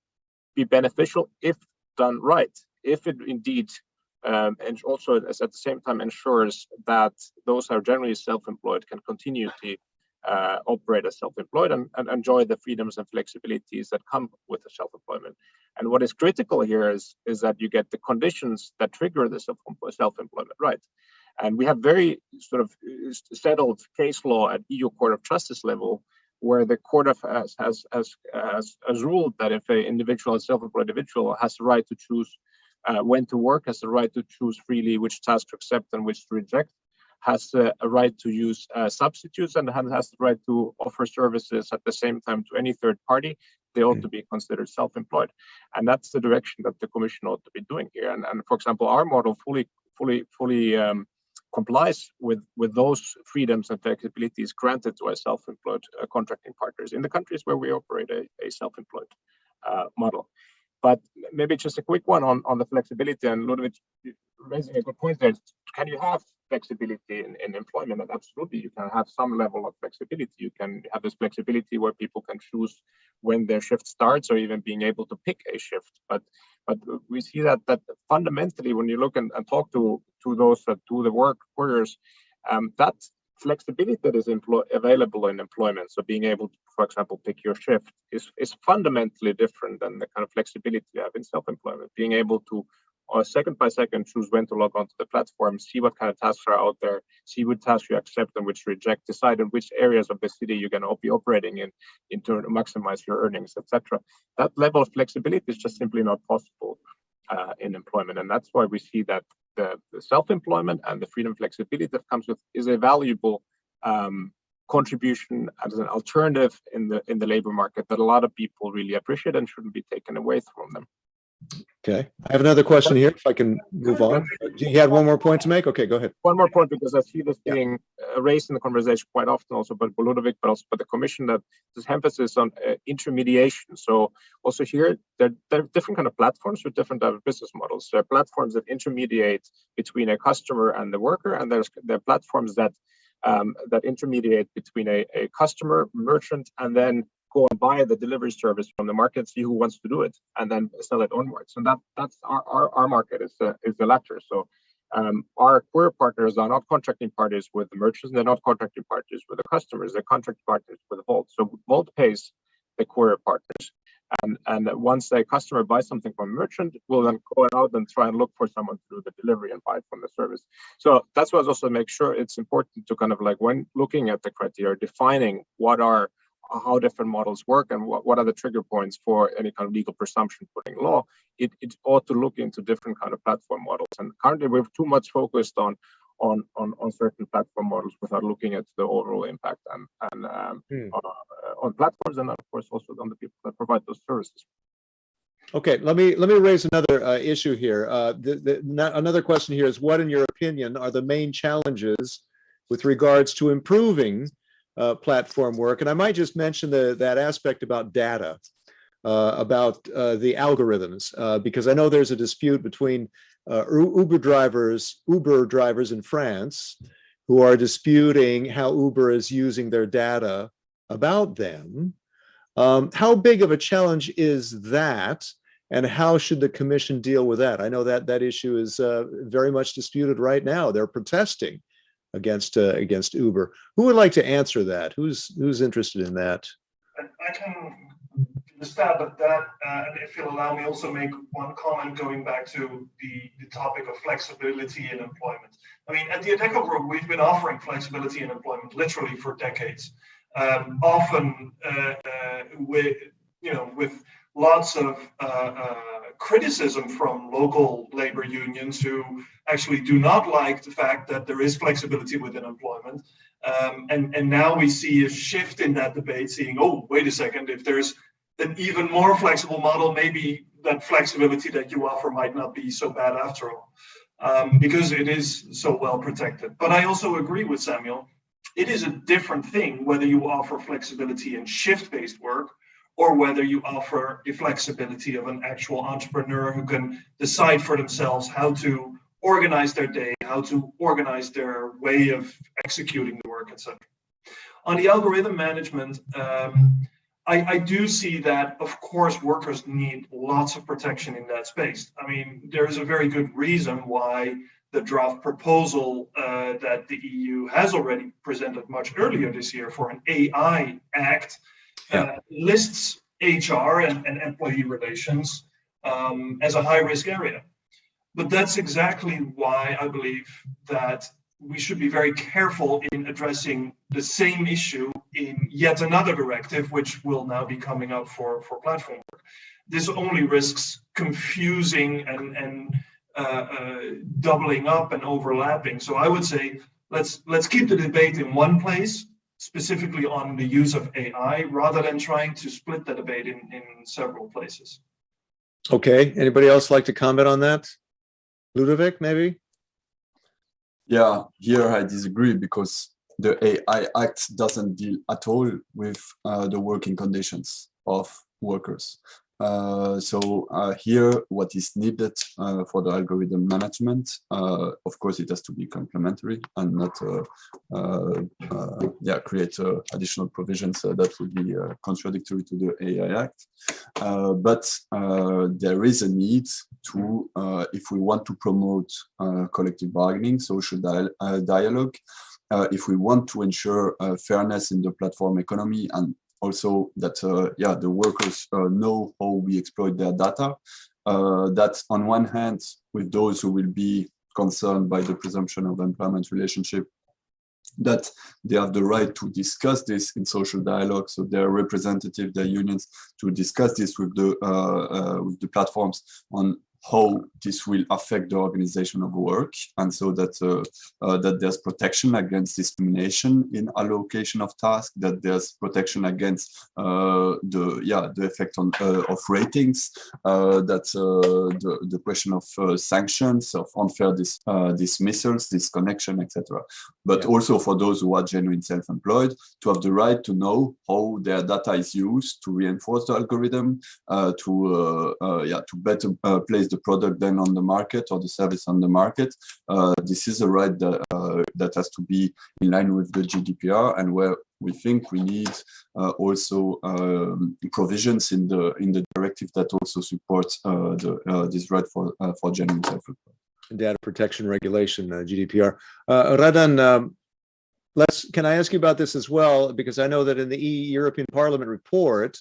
be beneficial if done right, if it indeed and also at the same time ensures that those who are generally self-employed can continue operate as self-employed and enjoy the freedoms and flexibilities that come with the self-employment. And what is critical here is that you get the conditions that trigger the self-employment right. And we have very sort of settled case law at EU Court of Justice level, where the court has ruled that if an individual, a self-employed individual, has the right to choose when to work, has the right to choose freely which task to accept and which to reject, has a right to use substitutes, and has the right to offer services at the same time to any third party, they ought to be considered self-employed. And that's the direction that the Commission ought to be doing here. And for example, our model fully complies with those freedoms and flexibilities granted to our self-employed contracting partners in the countries where we operate a self-employed model. But maybe just a quick one on the flexibility, and Ludwig raising a good point there. Can you have flexibility in employment? And absolutely, you can have some level of flexibility. You can have this flexibility where people can choose when their shift starts, or even being able to pick a shift. But we see that fundamentally, when you look and talk to those that do the workers, that flexibility that is available in employment, so being able to, for example, pick your shift, is fundamentally different than the kind of flexibility you have in self-employment. Being able to second by second choose when to log onto the platform, see what kind of tasks are out there, see which tasks you accept and which reject, decide in which areas of the city you're going to be operating in to maximize your earnings, etc. That level of flexibility is just simply not possible in employment, and that's why we see that the self-employment and the freedom flexibility that comes with is a valuable contribution as an alternative in the labor market that a lot of people really appreciate and shouldn't be taken away from them. Okay, I have another question here, if I can move on. You had one more point to make? Okay, go ahead. One more point, because I see this being raised in the conversation quite often, also by Ludwig, but also by the Commission, that this emphasis on intermediation. So also here, there are different kind of platforms with different type of business models. There are platforms that intermediate between a customer and the worker, and there are platforms that intermediate between a customer, merchant, and then go and buy the delivery service from the market, see who wants to do it, and then sell it onwards. And that's our market is the latter. So our courier partners are not contracting parties with the merchants, they're not contracting parties with the customers, they're contracting partners with Volt. So Volt pays the courier partners. And once a customer buys something from a merchant, we'll then go out and try and look for someone to do the delivery and buy it from the service. So that's why also make sure it's important to kind of like, when looking at the criteria, defining how different models work and what are the trigger points for any kind of legal presumption putting law, it ought to look into different kind of platform models. And currently we're too much focused on certain platform models without looking at the overall impact on platforms, and of course also on the people that provide those services. Okay, let me raise another issue here. Another question here is, what in your opinion are the main challenges with regards to improving platform work? And I might just mention that aspect about data, about the algorithms, because I know there's a dispute between Uber drivers in France who are disputing how Uber is using their data about them. How big of a challenge is that, and how should the Commission deal with that? I know that issue is very much disputed right now. They're protesting against Uber. Who would like to answer that? Who's interested in that? I can stab at that, and if you'll allow me, also make one comment going back to the topic of flexibility in employment. I mean, at the Adecco Group, we've been offering flexibility in employment literally for decades. Often with lots of criticism from local labor unions who actually do not like the fact that there is flexibility within employment. And now we see a shift in that debate, seeing, oh, wait a second, if there's an even more flexible model, maybe that flexibility that you offer might not be so bad after all, because it is so well protected. But I also agree with Samuel. It is a different thing whether you offer flexibility in shift-based work or whether you offer the flexibility of an actual entrepreneur who can decide for themselves how to organize their day, how to organize their way of executing the work, etc. On the algorithm management, I do see that, of course, workers need lots of protection in that space. I mean, there is a very good reason why the draft proposal that the EU has already presented much earlier this year for an AI Act lists HR and employee relations as a high-risk area. But that's exactly why I believe that we should be very careful in addressing the same issue in yet another directive, which will now be coming up for platform work. This only risks confusing and doubling up and overlapping. So I would say let's keep the debate in one place, specifically on the use of AI, rather than trying to split the debate in several places. Okay, anybody else like to comment on that? Ludovic, maybe? Yeah, here I disagree because the AI Act doesn't deal at all with the working conditions of workers. So here, what is needed for the algorithm management, of course, it has to be complementary and not create additional provisions that would be contradictory to the AI Act. But there is a need to, if we want to promote collective bargaining, social dialogue, if we want to ensure fairness in the platform economy, and also that the workers know how we exploit their data, that on one hand, with those who will be concerned by the presumption of employment relationship, that they have the right to discuss this in social dialogue, so their representative, their unions, to discuss this with the platforms on how this will affect the organization of work, and so that that there's protection against discrimination in allocation of tasks, that there's protection against the effect on of ratings, that the question of sanctions, of unfair dismissals, disconnection, etc. But also for those who are genuine self-employed, to have the right to know how their data is used to reinforce the algorithm, to better place the product then on the market or the service on the market. This is a right that has to be in line with the GDPR, and where we think we need also provisions in the directive that also supports this right for genuine self-employed. Data protection regulation, GDPR. Radan, can I ask you about this as well? Because I know that in the European Parliament report,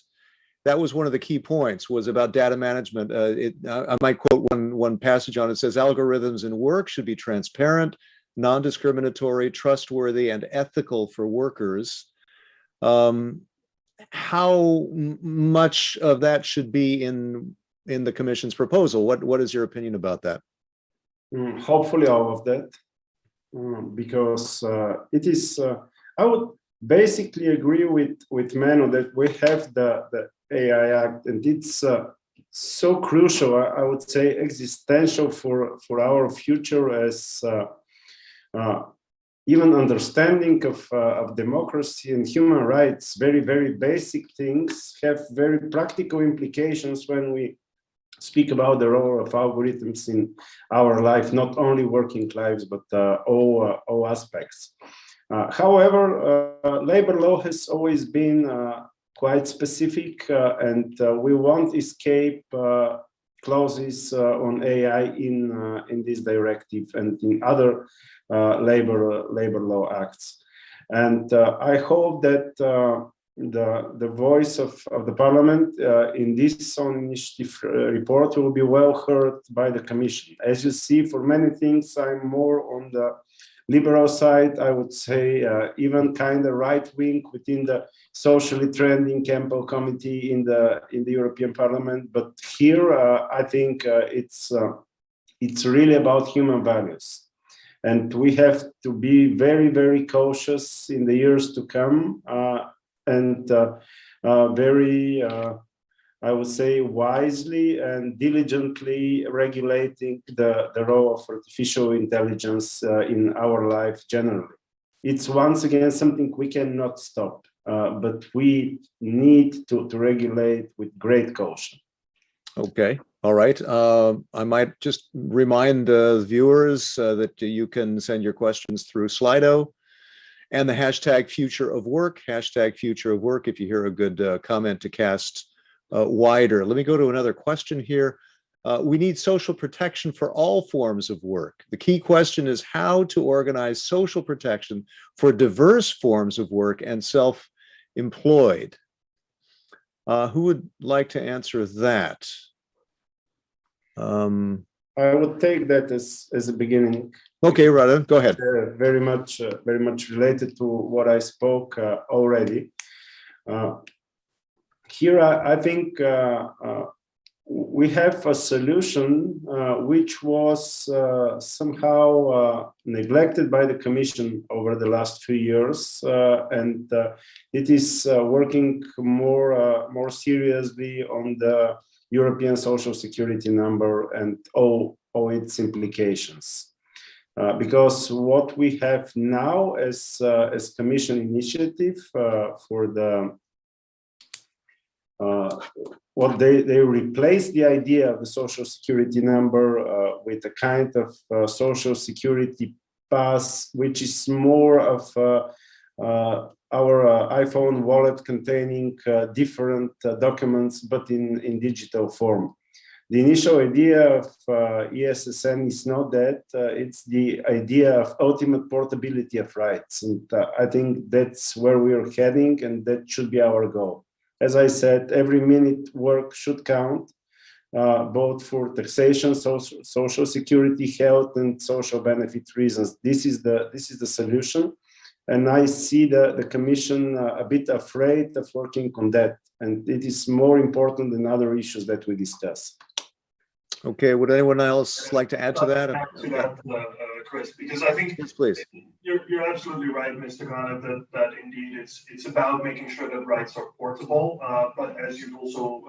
that was one of the key points, was about data management. I might quote one passage on it. It says, algorithms in work should be transparent, non-discriminatory, trustworthy, and ethical for workers. How much of that should be in the Commission's proposal? What is your opinion about that? Hopefully all of that, because it is, I would basically agree with Manu that we have the AI Act, and it's so crucial, I would say existential for our future, as even understanding of democracy and human rights, very, very basic things, have very practical implications when we speak about the role of algorithms in our life, not only working lives, but all aspects. However, labor law has always been quite specific, and we won't escape clauses on AI in this directive and in other labor law acts. And I hope that the voice of the Parliament in this own initiative report will be well heard by the Commission. As you see, for many things, I'm more on the liberal side, I would say, even kind of right wing within the socially trending Campbell Committee in the European Parliament. But here, I think it's really about human values, and we have to be very, very cautious in the years to come, and very, I would say, wisely and diligently regulating the role of artificial intelligence in our life generally. It's once again something we cannot stop, but we need to regulate with great caution. Okay, all right. I might just remind viewers that you can send your questions through Slido and the hashtag Future of Work, hashtag Future of Work, if you hear a good comment to cast wider. Let me go to another question here. we need social protection for all forms of work. The key question is how to organize social protection for diverse forms of work and self-employed. Who would like to answer that? I would take that as a beginning. Okay, Radha, go ahead. Very much related to what I spoke already. Here, I think we have a solution which was somehow neglected by the Commission over the last few years, and it is working more seriously on the European Social Security number and all its implications. Because what we have now as Commission initiative for the what they replaced the idea of the Social Security number with a kind of Social Security pass, which is more of our iPhone wallet containing different documents, but in digital form. The initial idea of ESSN is not that, it's the idea of ultimate portability of rights. And I think that's where we're heading, and that should be our goal. As I said, every minute work should count, both for taxation, social security, health, and social benefit reasons. This is the solution. And I see the Commission a bit afraid of working on that. And it is more important than other issues that we discuss. Okay, would anyone else like to add to that? Chris, because I think yes, please. You're absolutely right, Mr. Garnett, that indeed it's about making sure that rights are portable. But as you've also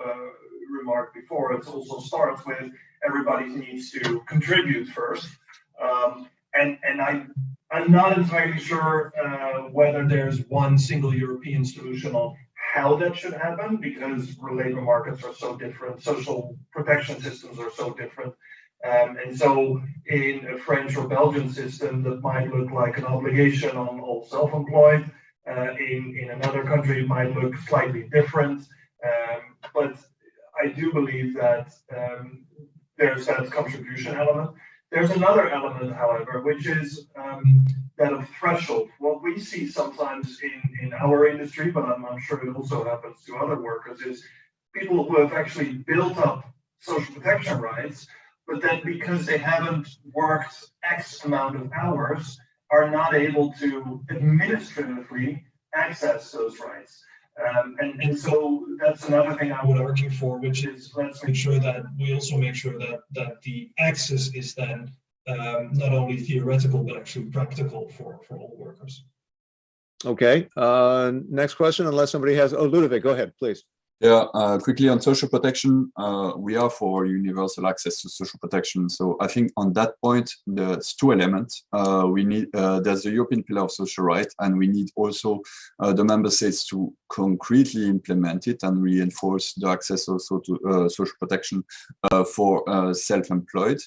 remarked before, it also starts with everybody needs to contribute first. And I'm not entirely sure whether there's one single European solution on how that should happen, because labor markets are so different, social protection systems are so different. And so in a French or Belgian system that might look like an obligation on all self-employed, in another country it might look slightly different. But I do believe that there's that contribution element. There's another element, however, which is that of threshold. What we see sometimes in our industry, but I'm sure it also happens to other workers, is people who have actually built up social protection rights, but then because they haven't worked X amount of hours, are not able to administratively access those rights. And so that's another thing I would argue for, which is let's make sure that we also make sure that the access is then not only theoretical, but actually practical for all workers. Okay, next question, unless somebody has, Ludovic, go ahead, please. Yeah, quickly on social protection, we are for universal access to social protection. So I think on that point, there's two elements. We need, there's the European Pillar of Social Rights, and we need also the member states to concretely implement it and reinforce the access also to social protection for self-employed.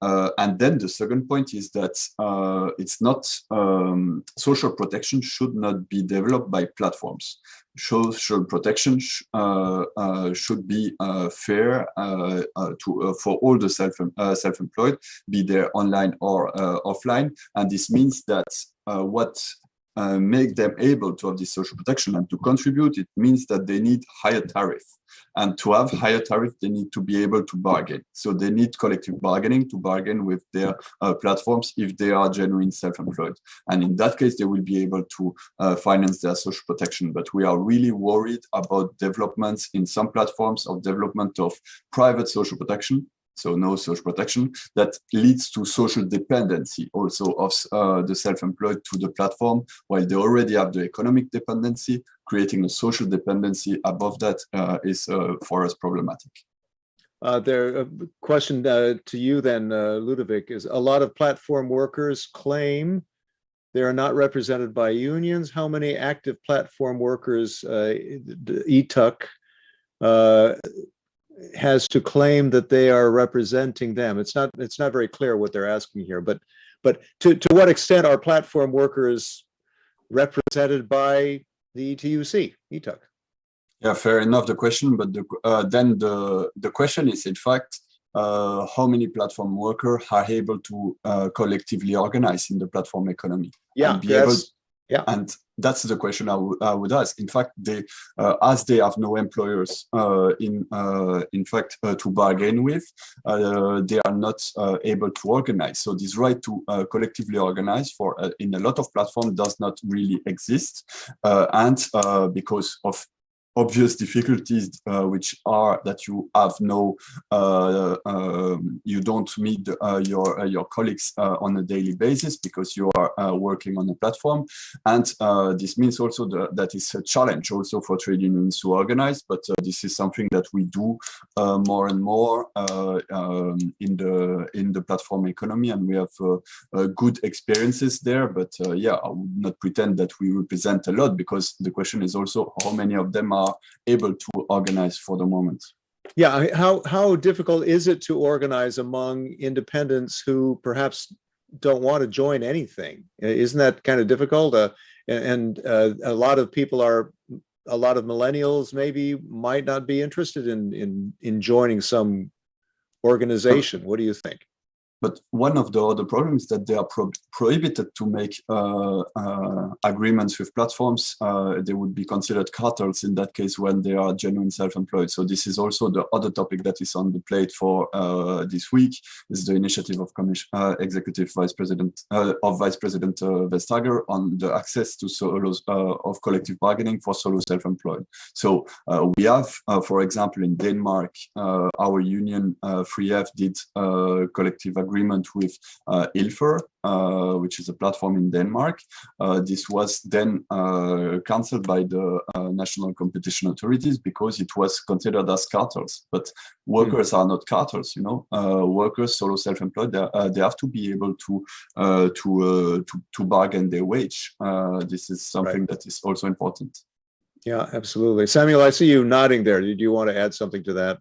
And then the second point is that it's not, social protection should not be developed by platforms. Social protection should be fair for all the self-employed, be they online or offline. And this means that what make them able to have this social protection and to contribute, it means that they need higher tariff. And to have higher tariff, they need to be able to bargain. So they need collective bargaining to bargain with their platforms if they are genuine self-employed. And in that case, they will be able to finance their social protection. But we are really worried about developments in some platforms of development of private social protection. So no social protection that leads to social dependency also of the self-employed to the platform, while they already have the economic dependency. Creating a social dependency above that is for us problematic. A question to you then, Ludovic, is a lot of platform workers claim they are not represented by unions. How many active platform workers ETUC has to claim that they are representing them? It's not very clear what they're asking here, but to what extent are platform workers represented by the ETUC, ETUC? Yeah, fair enough, the question, but then the question is, in fact, how many platform workers are able to collectively organize in the platform economy. Yeah, And be able, yeah. And that's the question I would ask. In fact, they, as they have no employers, in fact, to bargain with, they are not able to organize. So this right to collectively organize for in a lot of platforms does not really exist, and because of obvious difficulties, which are that you have no, you don't meet your colleagues on a daily basis because you are working on a platform, and this means also that it's a challenge also for trade unions to organize. But this is something that we do more and more in the platform economy, and we have good experiences there. But yeah, I would not pretend that we represent a lot, because the question is also how many of them are able to organize for the moment. Yeah, how difficult is it to organize among independents who perhaps don't want to join anything? Isn't that kind of difficult? And a lot of people are, a lot of millennials maybe might not be interested in joining some organization. What do you think? But one of the other problems is that they are prohibited to make agreements with platforms. They would be considered cartels in that case when they are genuine self-employed. So this is also the other topic that is on the plate for this week, is the initiative of Executive Vice President Vestager on the access to solos of collective bargaining for solo self-employed. So we have, for example, in Denmark, our union 3F did collective agreement with Ilfer, which is a platform in Denmark. This was then cancelled by the national competition authorities because it was considered as cartels. But workers are not cartels, you know. Workers, solo self-employed, they have to be able to bargain their wage. This is something that is also important. Yeah, absolutely. Samuel, I see you nodding there. Did you want to add something to that?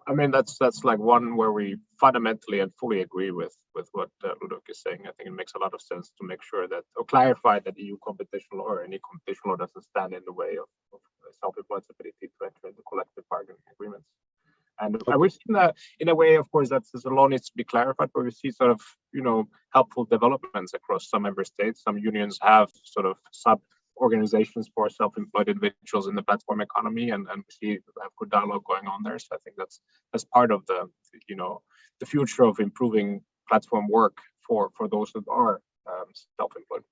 I mean, that's like one where we fundamentally and fully agree with what Ludwig is saying. I think it makes a lot of sense to make sure that, or clarify that EU competition law or any competition law doesn't stand in the way of self-employed's ability to enter into collective bargaining agreements. And we've seen that in a way, of course, that the law needs to be clarified, but we see sort of, you know, helpful developments across some member states. Some unions have sort of organizations for self-employed individuals in the platform economy, and we see we have good dialogue going on there. So I think that's part of the, you know, the future of improving platform work for those that are self-employed.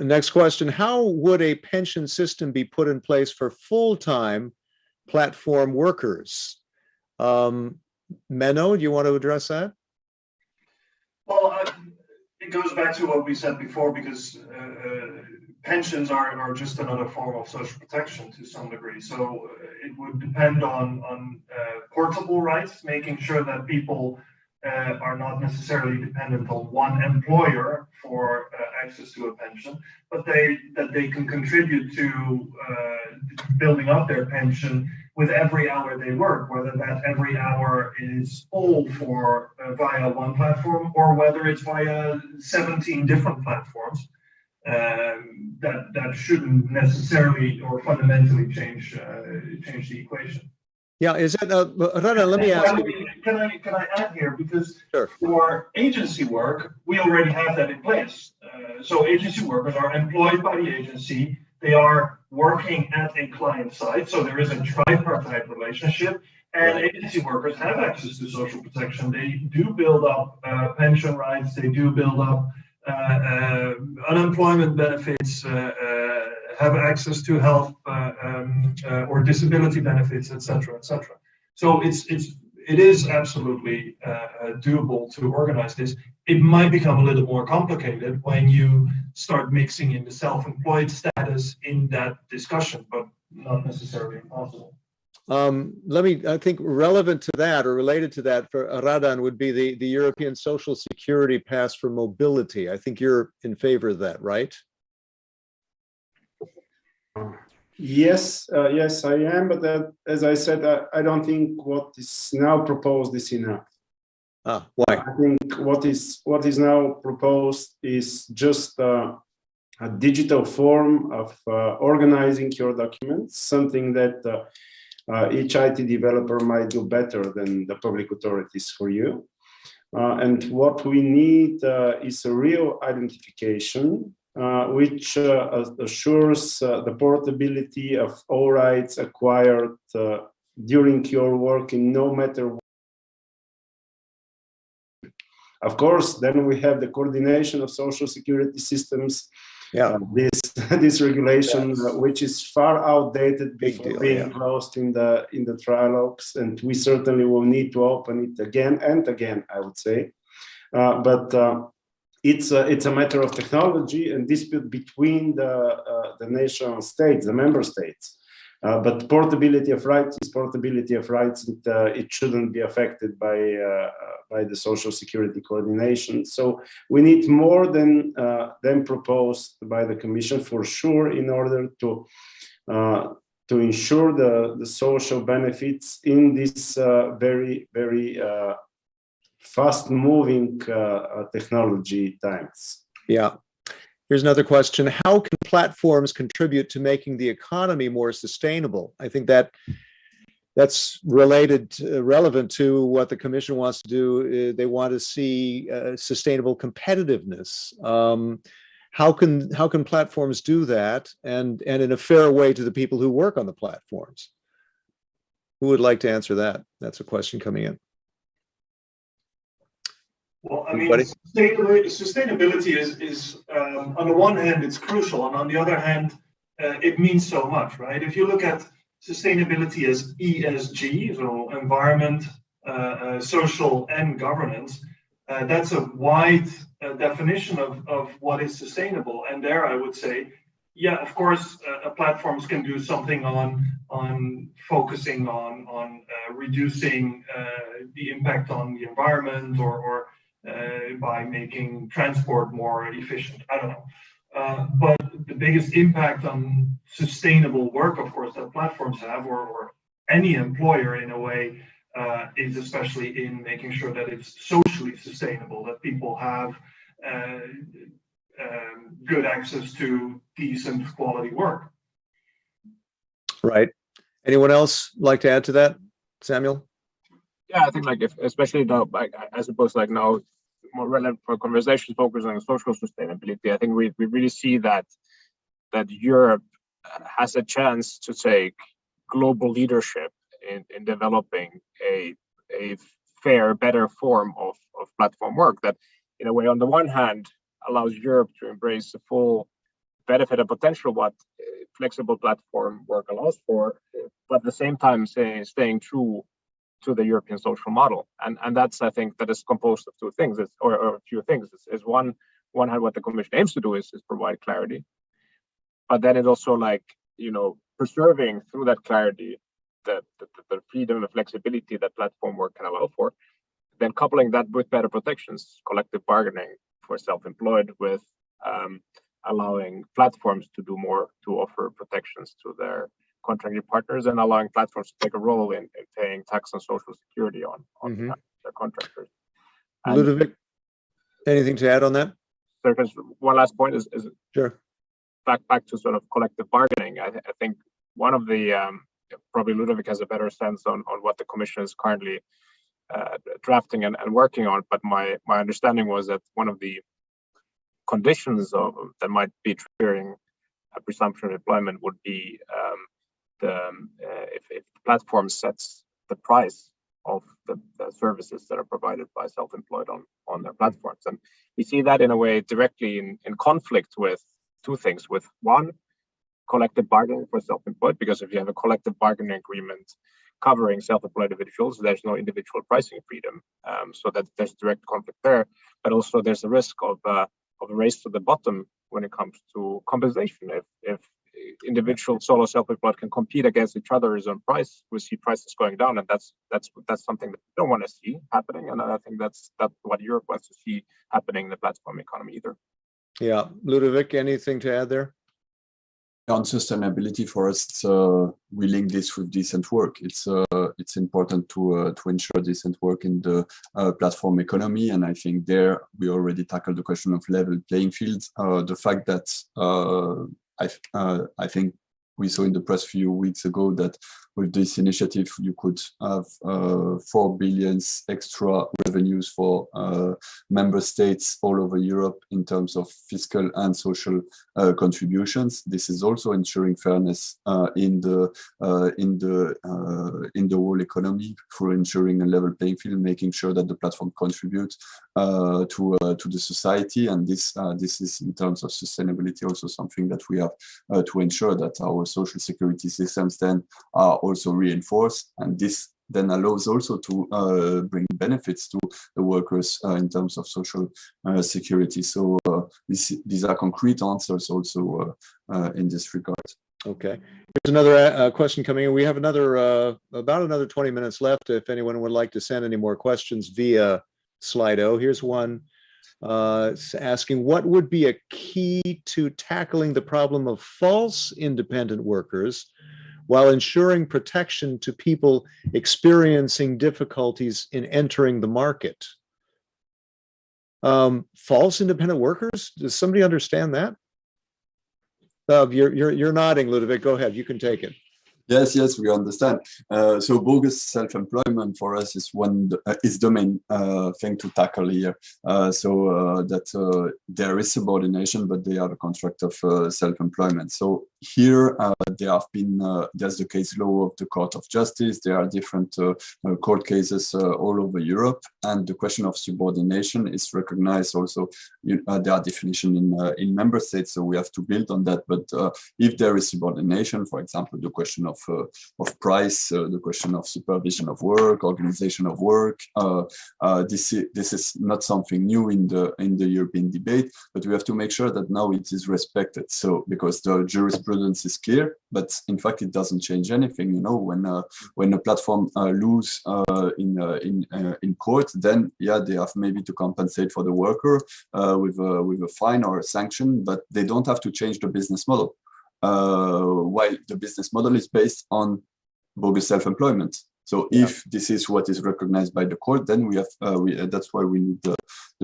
Next question: how would a pension system be put in place for full-time platform workers? Menno, do you want to address that? Well, it goes back to what we said before, because pensions are just another form of social protection to some degree. So it would depend on portable rights, making sure that people are not necessarily dependent on one employer for access to a pension, but that they can contribute to building up their pension with every hour they work, whether that every hour is all for via one platform or whether it's via 17 different platforms. That shouldn't necessarily or fundamentally change the equation. Yeah, is that Rana? Let me ask you. Can I add here, because Sure. For agency work we already have that in place. So agency workers are employed by the agency. They are working at a client site, so there is a tripartite relationship. And Right. Agency workers have access to social protection. They do build up pension rights. They do build up unemployment benefits, have access to health or disability benefits, etc., etc. So it is absolutely doable to organize this. It might become a little more complicated when you start mixing in the self-employed status in that discussion, but not necessarily impossible. I think relevant to that or related to that for Radan would be the European Social Security Pass for mobility. I think you're in favor of that, right? Yes, yes, I am. But as I said, I don't think what is now proposed is enough. Why? I think what is now proposed is just a digital form of organizing your documents, something that each IT developer might do better than the public authorities for you. And what we need is a real identification, which assures the portability of all rights acquired during your working, no matter what. Of course, then we have the coordination of social security systems. Yeah. This regulation, which is far outdated before being yeah. closed in the trilogues, and we certainly will need to open it again and again, I would say. But it's a matter of technology and dispute between the national states, the member states. But portability of rights is portability of rights, and it shouldn't be affected by the social security coordination. So we need more than proposed by the Commission, for sure, in order to ensure the social benefits in this very, very fast-moving technology times. Yeah. Here's another question. How can platforms contribute to making the economy more sustainable? I think that's relevant to what the Commission wants to do. They want to see sustainable competitiveness. How can platforms do that, and in a fair way to the people who work on the platforms? Who would like to answer that? That's a question coming in. Well, I mean, sustainability is on the one hand, it's crucial, and on the other hand, it means so much, right? If you look at sustainability as ESG, so environment, social, and governance, that's a wide definition of what is sustainable. And there, I would say, yeah, of course, platforms can do something on focusing on reducing the impact on the environment, or by making transport more efficient. I don't know. But the biggest impact on sustainable work, of course, that platforms have, or any employer in a way, is especially in making sure that it's socially sustainable, that people have good access to decent quality work. Right. Anyone else like to add to that, Samuel? Yeah, I think especially now, I suppose now, more relevant for conversations focused on social sustainability. I think we really see that Europe has a chance to take global leadership in developing a fair, better form of platform work that, in a way, on the one hand, allows Europe to embrace the full benefit and potential what flexible platform work allows for, but at the same time staying true to the European social model. And that's, I think, that is composed of two things, or a few things. Is one hand, what the Commission aims to do is provide clarity, but then it also preserving through that clarity the freedom and flexibility that platform work can allow for, then coupling that with better protections, collective bargaining for self-employed, with allowing platforms to do more to offer protections to their contracting partners, and allowing platforms to take a role in paying tax and social security on their contractors. And Ludovic, anything to add on that? There's one last point is sure. Back to sort of collective bargaining. I think one of the probably Ludovic has a better sense on what the Commission is currently drafting and working on, but my understanding was that one of the conditions that might be triggering a presumption of employment would be if the platform sets the price of the services that are provided by self-employed on their platforms. And we see that in a way directly in conflict with two things. With one, collective bargaining for self-employed, because if you have a collective bargaining agreement covering self-employed individuals, there's no individual pricing freedom. So that there's direct conflict there, but also there's a risk of a race to the bottom when it comes to compensation. If individual solo self-employed can compete against each other on price, we see prices going down, and that's something that we don't want to see happening. And I think that's what Europe wants to see happening in the platform economy either. Yeah, Ludovic, anything to add there? On sustainability, for us, we link this with decent work. It's important to ensure decent work in the platform economy, and I think there we already tackled the question of level playing fields. The fact that I think we saw in the press a few weeks ago that with this initiative, you could have 4 billion extra revenues for member states all over Europe in terms of fiscal and social contributions. This is also ensuring fairness in the whole economy through ensuring a level playing field, making sure that the platform contributes to the society, and this is in terms of sustainability also something that we have to ensure that our social security systems then are also reinforced, and this then allows also to bring benefits to the workers in terms of social security. So these are concrete answers also in this regard. Okay. Here's another question coming in. We have about another 20 minutes left. If anyone would like to send any more questions via Slido, here's one asking, what would be a key to tackling the problem of false independent workers while ensuring protection to people experiencing difficulties in entering the market? False independent workers? Does somebody understand that? You're nodding, Ludovic. Go ahead. You can take it. Yes, we understand. So bogus self-employment for us is the main thing to tackle here. That there is subordination, but they are the construct of self-employment. So here there's the case law of the Court of Justice. There are different court cases all over Europe, and the question of subordination is recognized also. There are definitions in member states, so we have to build on that. But if there is subordination, for example, the question of price, the question of supervision of work, organization of work. This is not something new in the European debate, but we have to make sure that now it is respected. So because the jurisprudence is clear, but in fact it doesn't change anything. You know, when a platform lose in court, then they have maybe to compensate for the worker with a fine or a sanction, but they don't have to change the business model. While the business model is based on bogus self-employment. So if this is what is recognized by the court, then we have that's why we need the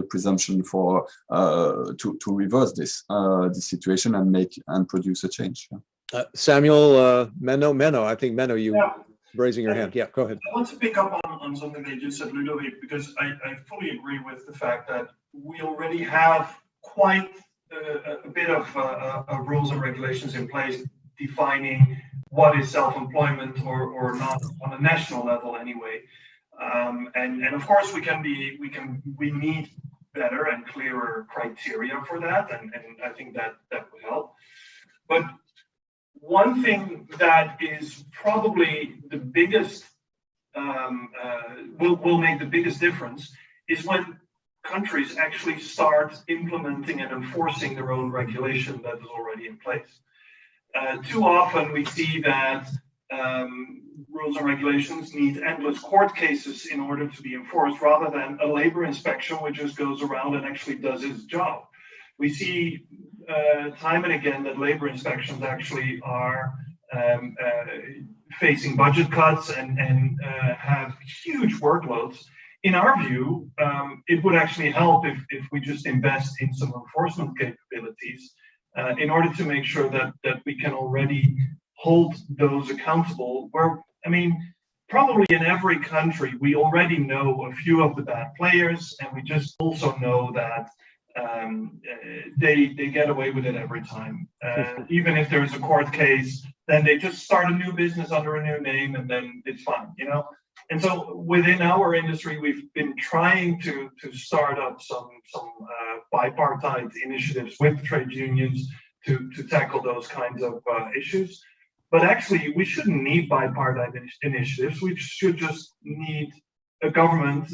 presumption for to reverse this situation and produce a change. Samuel, Menno, I think Menno, you raising your hand. Yeah, go ahead. I want to pick up on something that you just said, Ludovic, because I fully agree with the fact that we already have quite a bit of rules and regulations in place defining what is self-employment or not on a national level anyway. And of course we need better and clearer criteria for that, and I think that would help. But one thing that is probably the biggest will make the biggest difference is when countries actually start implementing and enforcing their own regulation that is already in place. Too often we see that rules and regulations need endless court cases in order to be enforced, rather than a labor inspection which just goes around and actually does its job. We see time and again that labor inspections actually are facing budget cuts and have huge workloads. In our view, it would actually help if we just invest in some enforcement capabilities in order to make sure that we can already hold those accountable. Where, I mean, probably in every country, we already know a few of the bad players, and we just also know that they get away with it every time. Even if there's a court case, then they just start a new business under a new name, and then it's fine, you know? And so within our industry, we've been trying to start up some bipartite initiatives with trade unions to tackle those kinds of issues. But actually, we shouldn't need bipartite initiatives. We should just need a government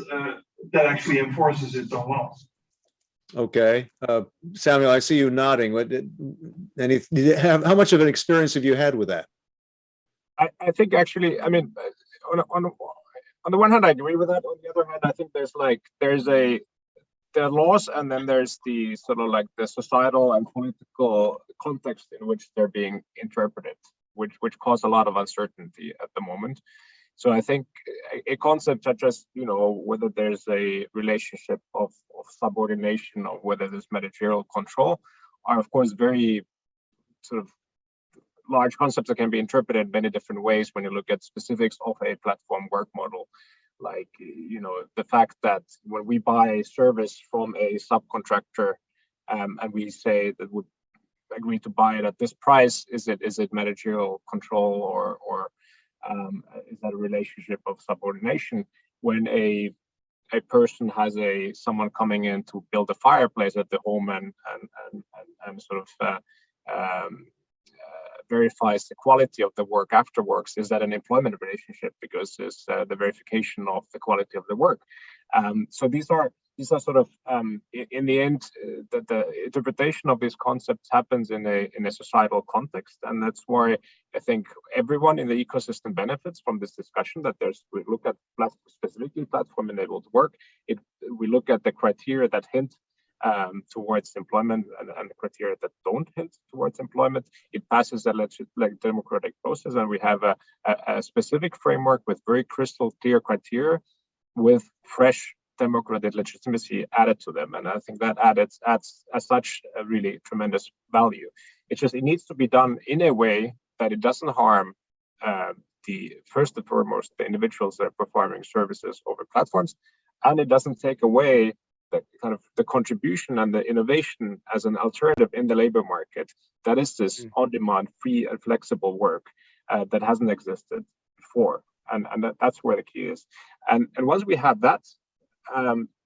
that actually enforces its own laws. Okay, Samuel, I see you nodding. How much of an experience have you had with that? I think actually, I mean, on the one hand, I agree with that. On the other hand, I think there are laws, and then there's the sort of like the societal and political context in which they're being interpreted, which cause a lot of uncertainty at the moment. So I think a concept such as, you know, whether there's a relationship of subordination or whether there's managerial control are, of course, very sort of large concepts that can be interpreted in many different ways when you look at specifics of a platform work model. Like, the fact that when we buy a service from a subcontractor, and we say that we agree to buy it at this price, is it managerial control or is that a relationship of subordination? When a person has someone coming in to build a fireplace at the home and sort of verifies the quality of the work afterwards, is that an employment relationship because it's the verification of the quality of the work? So these are sort of in the end the interpretation of these concepts happens in a societal context, and that's why I think everyone in the ecosystem benefits from this discussion. That we look at specifically platform-enabled work. We look at the criteria that hint towards employment and the criteria that don't hint towards employment. It passes a democratic process, and we have a specific framework with very crystal clear criteria with fresh democratic legitimacy added to them. And I think that adds as such a really tremendous value. It needs to be done in a way that it doesn't harm first and foremost the individuals that are performing services over platforms, and it doesn't take away the contribution and the innovation as an alternative in the labor market. That is this on-demand, free and flexible work that hasn't existed before, and that's where the key is. And once we have that,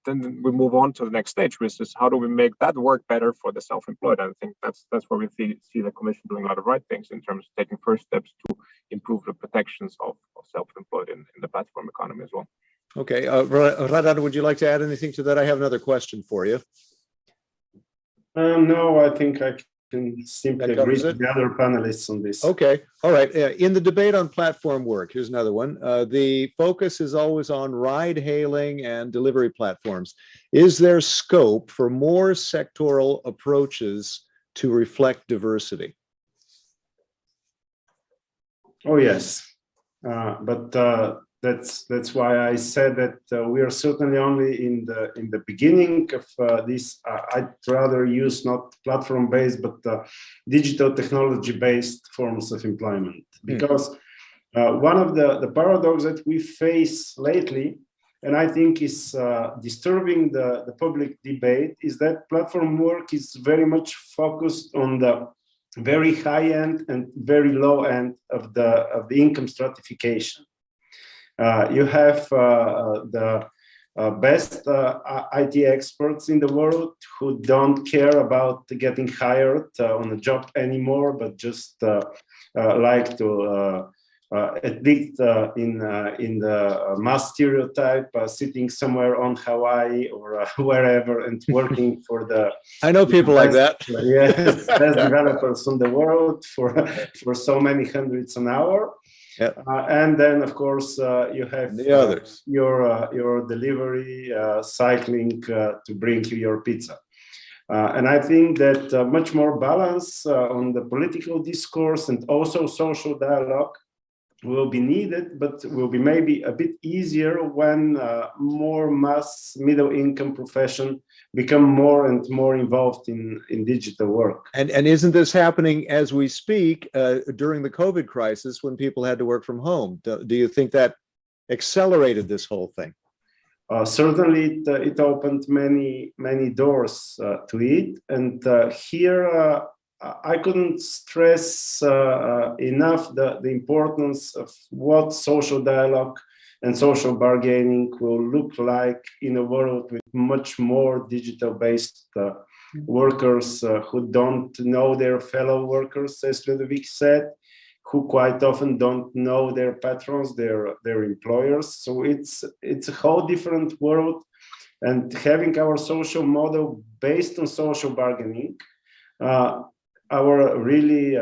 then we move on to the next stage, which is how do we make that work better for the self-employed? And I think that's where we see the Commission doing a lot of right things in terms of taking first steps to improve the protections of self-employed in the platform economy as well. Okay, Radar, would you like to add anything to that? I have another question for you. No, I think I can simply agree with the other panelists on this. Okay, all right. In the debate on platform work, here's another one. The focus is always on ride-hailing and delivery platforms. Is there scope for more sectoral approaches to reflect diversity? Oh, yes. But that's why I said that we are certainly only in the beginning of this. I'd rather use not platform-based, but digital technology-based forms of employment. Because one of the paradoxes that we face lately, and I think is disturbing the public debate, is that platform work is very much focused on the very high end and very low end of the income stratification. You have the best IT experts in the world who don't care about getting hired on a job anymore, but just like to at least in the mass stereotype, sitting somewhere on Hawaii or wherever and working for the. I know people like that. Yes, best developers in the world for so many hundreds an hour. Yep. And then, of course, you have the others. Your delivery cycling to bring you your pizza. And I think that much more balance on the political discourse and also social dialogue will be needed, but will be maybe a bit easier when more mass middle income profession become more and more involved in digital work. And isn't this happening as we speak during the COVID crisis when people had to work from home? Do you think that accelerated this whole thing? Certainly, it opened many doors to it. And here, I couldn't stress enough the importance of what social dialogue and social bargaining will look like in a world with much more digital-based workers who don't know their fellow workers, as Ludovic said, who quite often don't know their patrons, their employers. So it's a whole different world. And having our social model based on social bargaining, our really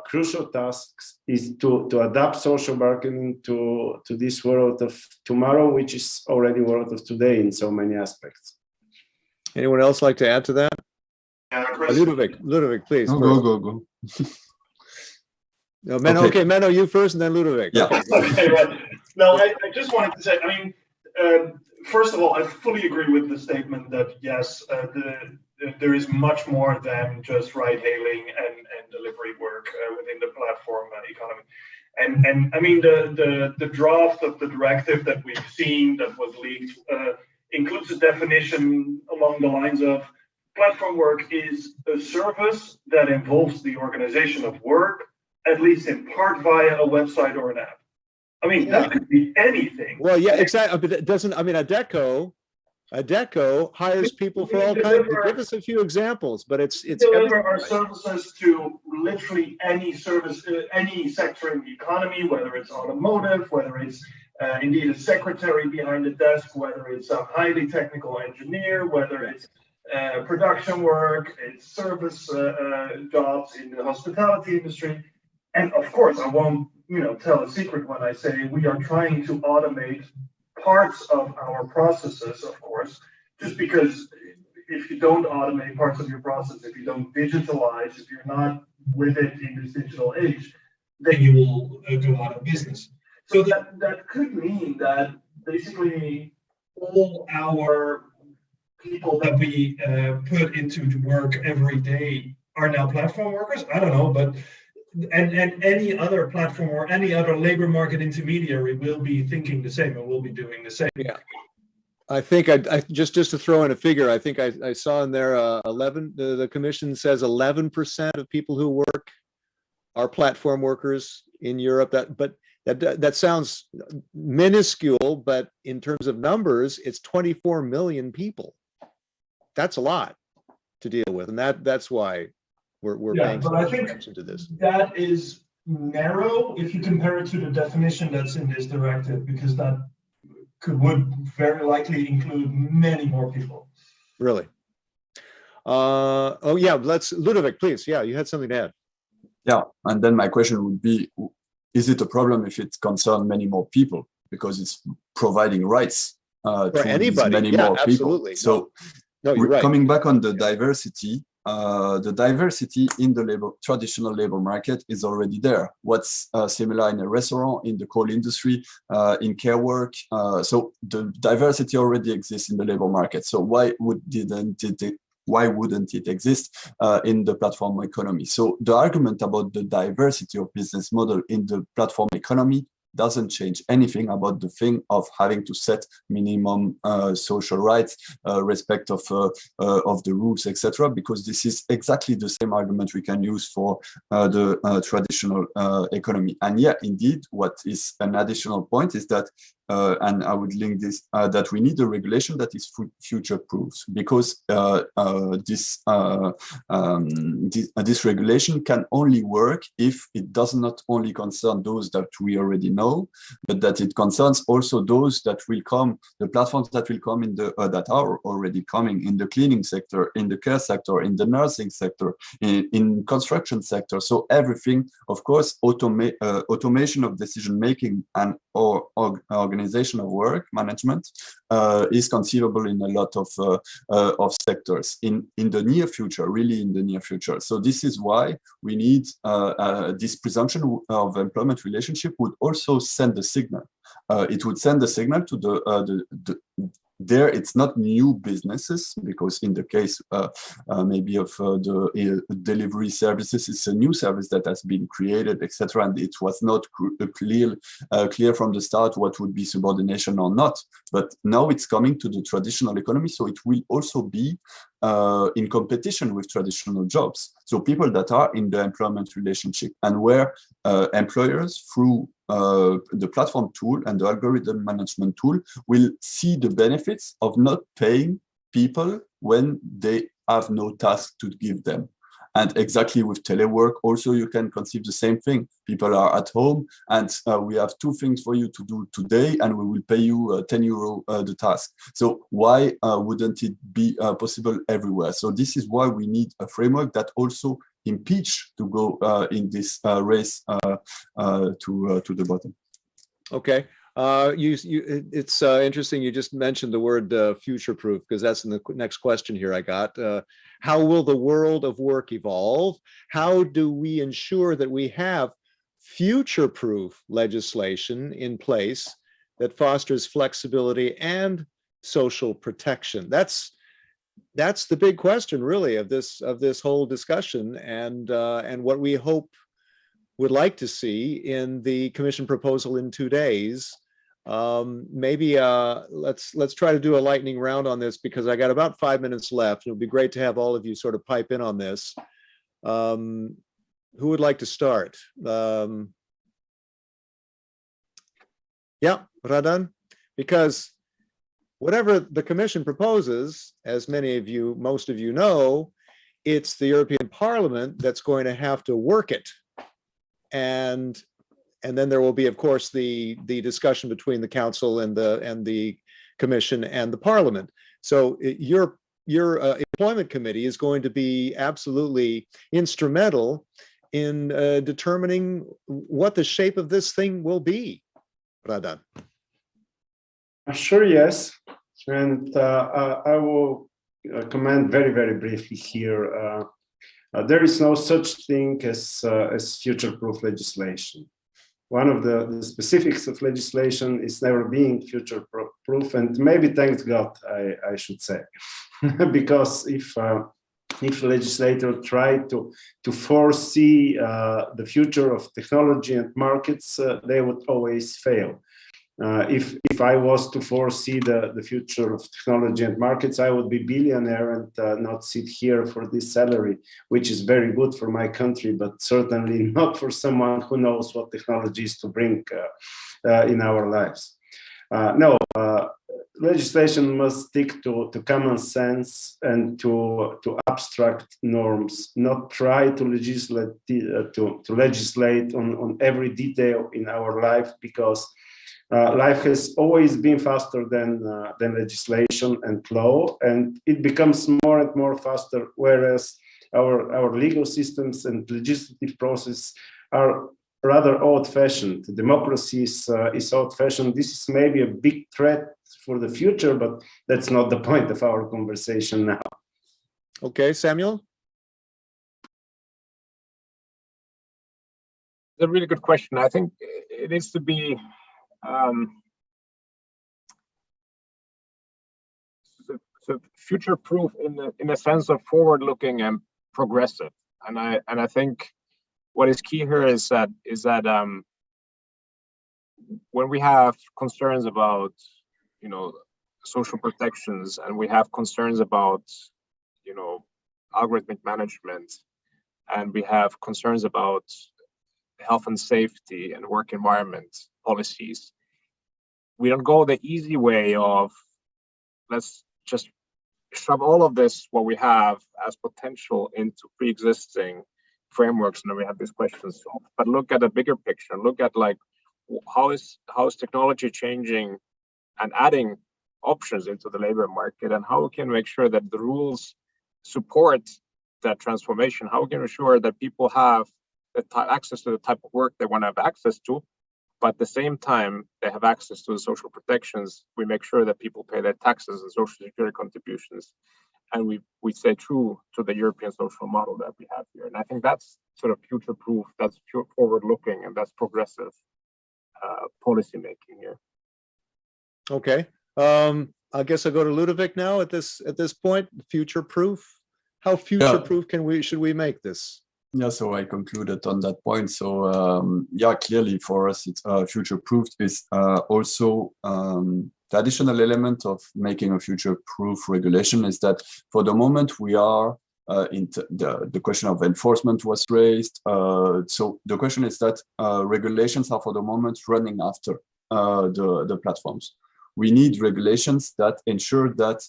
crucial task is to adapt social bargaining to this world of tomorrow, which is already world of today in so many aspects. Anyone else like to add to that? Ludovic, please. Go. No, Menno, okay, Menno, you first, and then Ludovic. Yeah. Okay, right. No, I just wanted to say, I mean, first of all, I fully agree with the statement that yes, there is much more than just ride hailing and delivery work within the platform economy. And I mean, the draft of the directive that we've seen that was leaked includes a definition along the lines of platform work is a service that involves the organization of work, at least in part via a website or an app. I mean, that could be anything. Well, yeah, exactly. But it doesn't, I mean, Adecco hires people for all kinds. Give us a few examples, but it's deliver our services to literally any service, any sector in the economy, whether it's automotive, whether it's indeed a secretary behind the desk, whether it's a highly technical engineer, whether it's production work, it's service jobs in the hospitality industry. And of course, I won't, tell a secret when I say we are trying to automate parts of our processes, of course, just because if you don't automate parts of your process, if you don't digitalize, if you're not with it in this digital age, then you will go out of business. So that could mean that basically all our people that we put into work every day are now platform workers. I don't know, but and any other platform or any other labor market intermediary will be thinking the same and will be doing the same. Yeah. I think I just to throw in a figure, I think I saw in there 11. The commission says 11% of people who work are platform workers in Europe. That sounds minuscule, but in terms of numbers, it's 24 million people. That's a lot to deal with, and that's why we're paying so much attention to this. That is narrow if you compare it to the definition that's in this directive, because that would very likely include many more people. Really? Oh yeah, Ludovic, please. Yeah, you had something to add. Yeah, and then my question would be, is it a problem if it concerns many more people because it's providing rights to anybody, many more absolutely. people? So no, you're right. Coming back on the diversity in the traditional labor market is already there. What's similar in a restaurant, in the coal industry, in care work. So the diversity already exists in the labor market. So why wouldn't it exist in the platform economy? So the argument about the diversity of business model in the platform economy doesn't change anything about the thing of having to set minimum social rights, respect of the rules, etc. Because this is exactly the same argument we can use for the traditional economy. And yeah, indeed, what is an additional point is that, and I would link this, that we need a regulation that is future-proof, because this regulation can only work if it does not only concern those that we already know, but that it concerns also those that will come, the platforms that will come in the that are already coming in the cleaning sector, in the care sector, in the nursing sector, in construction sector. So everything, of course, automation of decision making and or organization of work management is conceivable in a lot of sectors in the near future, really in the near future. So this is why we need this presumption of employment relationship would also send a signal. It would send a signal to there it's not new businesses, because in the case maybe of the delivery services, it's a new service that has been created, etc. And it was not clear from the start what would be subordination or not. But now it's coming to the traditional economy, so it will also be in competition with traditional jobs. So people that are in the employment relationship, and where employers through the platform tool and the algorithm management tool will see the benefits of not paying people when they have no task to give them. And exactly with telework, also you can conceive the same thing. People are at home and we have 2 things for you to do today, and we will pay you 10 euro the task. So why wouldn't it be possible everywhere? So this is why we need a framework that also impeach to go in this race to the bottom. Okay. It's interesting you just mentioned the word future-proof, because that's in the next question here I got. How will the world of work evolve? How do we ensure that we have future-proof legislation in place that fosters flexibility and social protection? That's that's the big question, really, of this whole discussion, and what we hope would like to see in the Commission proposal in 2 days. Maybe let's try to do a lightning round on this, because I got about 5 minutes left. It would be great to have all of you sort of pipe in on this. Who would like to start? Yeah, Radan, because whatever the Commission proposes, as most of you know, it's the European Parliament that's going to have to work it. And then there will be, of course, the discussion between the Council and the Commission and the Parliament. So your employment committee is going to be absolutely instrumental in determining what the shape of this thing will be. Radan. Sure, yes. And I will comment very, very briefly here. There is no such thing as future-proof legislation. One of the specifics of legislation is never being future-proof, and maybe thanks God, I should say, because if legislators try to foresee the future of technology and markets, they would always fail. If I was to foresee the future of technology and markets, I would be billionaire and not sit here for this salary, which is very good for my country, but certainly not for someone who knows what technology is to bring in our lives. No, legislation must stick to common sense and to abstract norms, not try to legislate on every detail in our life, because life has always been faster than legislation and law, and it becomes more and more faster, whereas our legal systems and legislative process are rather old-fashioned. Democracy is old-fashioned. This is maybe a big threat for the future, but that's not the point of our conversation now. Okay, Samuel? It's a really good question. I think it needs to be so future-proof in the sense of forward-looking and progressive. And I think what is key here is that when we have concerns about social protections, and we have concerns about algorithmic management, and we have concerns about health and safety and work environment policies, we don't go the easy way of let's just shove all of this, what we have as potential, into pre-existing frameworks, and then we have these questions solved. But look at a bigger picture. Look at how is technology changing and adding options into the labor market, and how we can make sure that the rules support that transformation. How we can ensure that people have access to the type of work they want to have access to, but at the same time they have access to the social protections. We make sure that people pay their taxes and social security contributions, and we stay true to the European social model that we have here. And I think that's sort of future-proof, that's forward-looking, and that's progressive policy making here. Okay, I guess I'll go to Ludovic now at this point. Future-proof. How future-proof should we make this? Yeah, so I concluded on that point. So yeah, clearly for us, it's future-proof is also the additional element of making a future-proof regulation is that for the moment we are the question of enforcement was raised. So the question is that regulations are for the moment running after the platforms. We need regulations that ensure that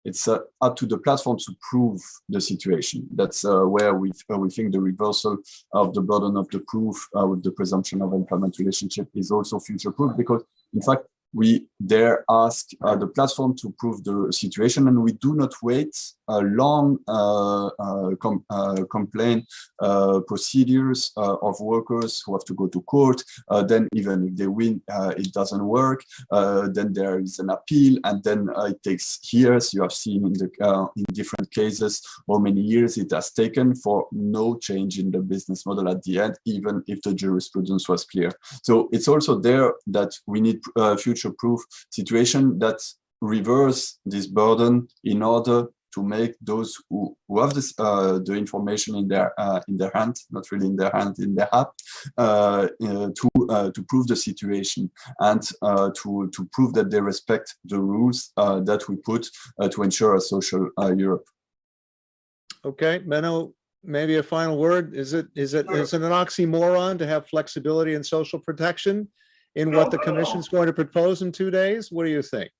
it's up to the platforms to prove the situation. That's where we think the reversal of the burden of the proof with the presumption of employment relationship is also future-proof, because in fact, we dare ask the platform to prove the situation, and we do not wait long complaint procedures of workers who have to go to court. Then even if they win, it doesn't work. Then there is an appeal, and then it takes years. You have seen in different cases how many years it has taken for no change in the business model at the end, even if the jurisprudence was clear. So it's also there that we need future-proof situation that reverse this burden in order to make those who have this, the information in their hand, not really in their hand, in their app, to prove the situation and to prove that they respect the rules that we put to ensure a social Europe. Okay, Menno, maybe a final word. Is it an oxymoron to have flexibility and social protection in what the Commission is going to propose in 2 days? What do you think?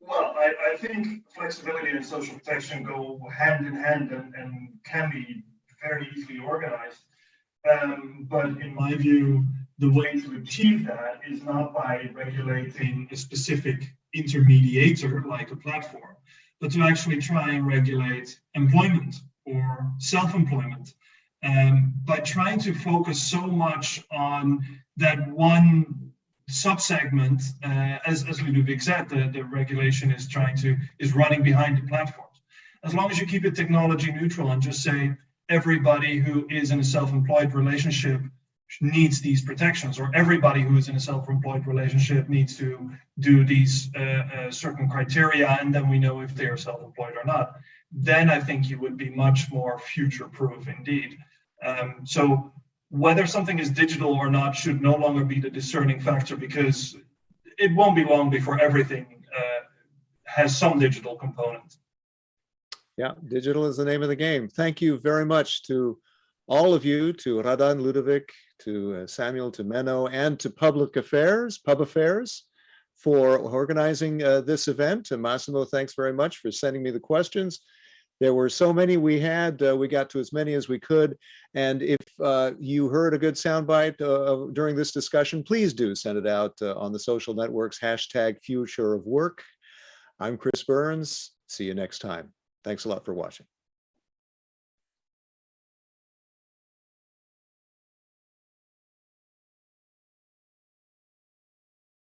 Well, I think flexibility and social protection go hand in hand and can be very easily organized. But in my view, the way to achieve that is not by regulating a specific intermediator like a platform, but to actually try and regulate employment or self-employment, by trying to focus so much on that one subsegment, as Ludovic said, the regulation is running behind the platforms. As long as you keep it technology neutral and just say everybody who is in a self-employed relationship needs these protections, or everybody who is in a self-employed relationship needs to do these certain criteria, and then we know if they are self-employed or not, then I think you would be much more future-proof indeed. So whether something is digital or not should no longer be the discerning factor, because it won't be long before everything has some digital component. Yeah, digital is the name of the game. Thank you very much to all of you, to Radan, Ludovic, to Samuel, to Menno, and to Pub Affairs for organizing this event. And Massimo, thanks very much for sending me the questions. There were so many we had, we got to as many as we could. And if you heard a good soundbite during this discussion, please do send it out on the social networks, #future of work. I'm Chris Burns. See you next time. Thanks a lot for watching.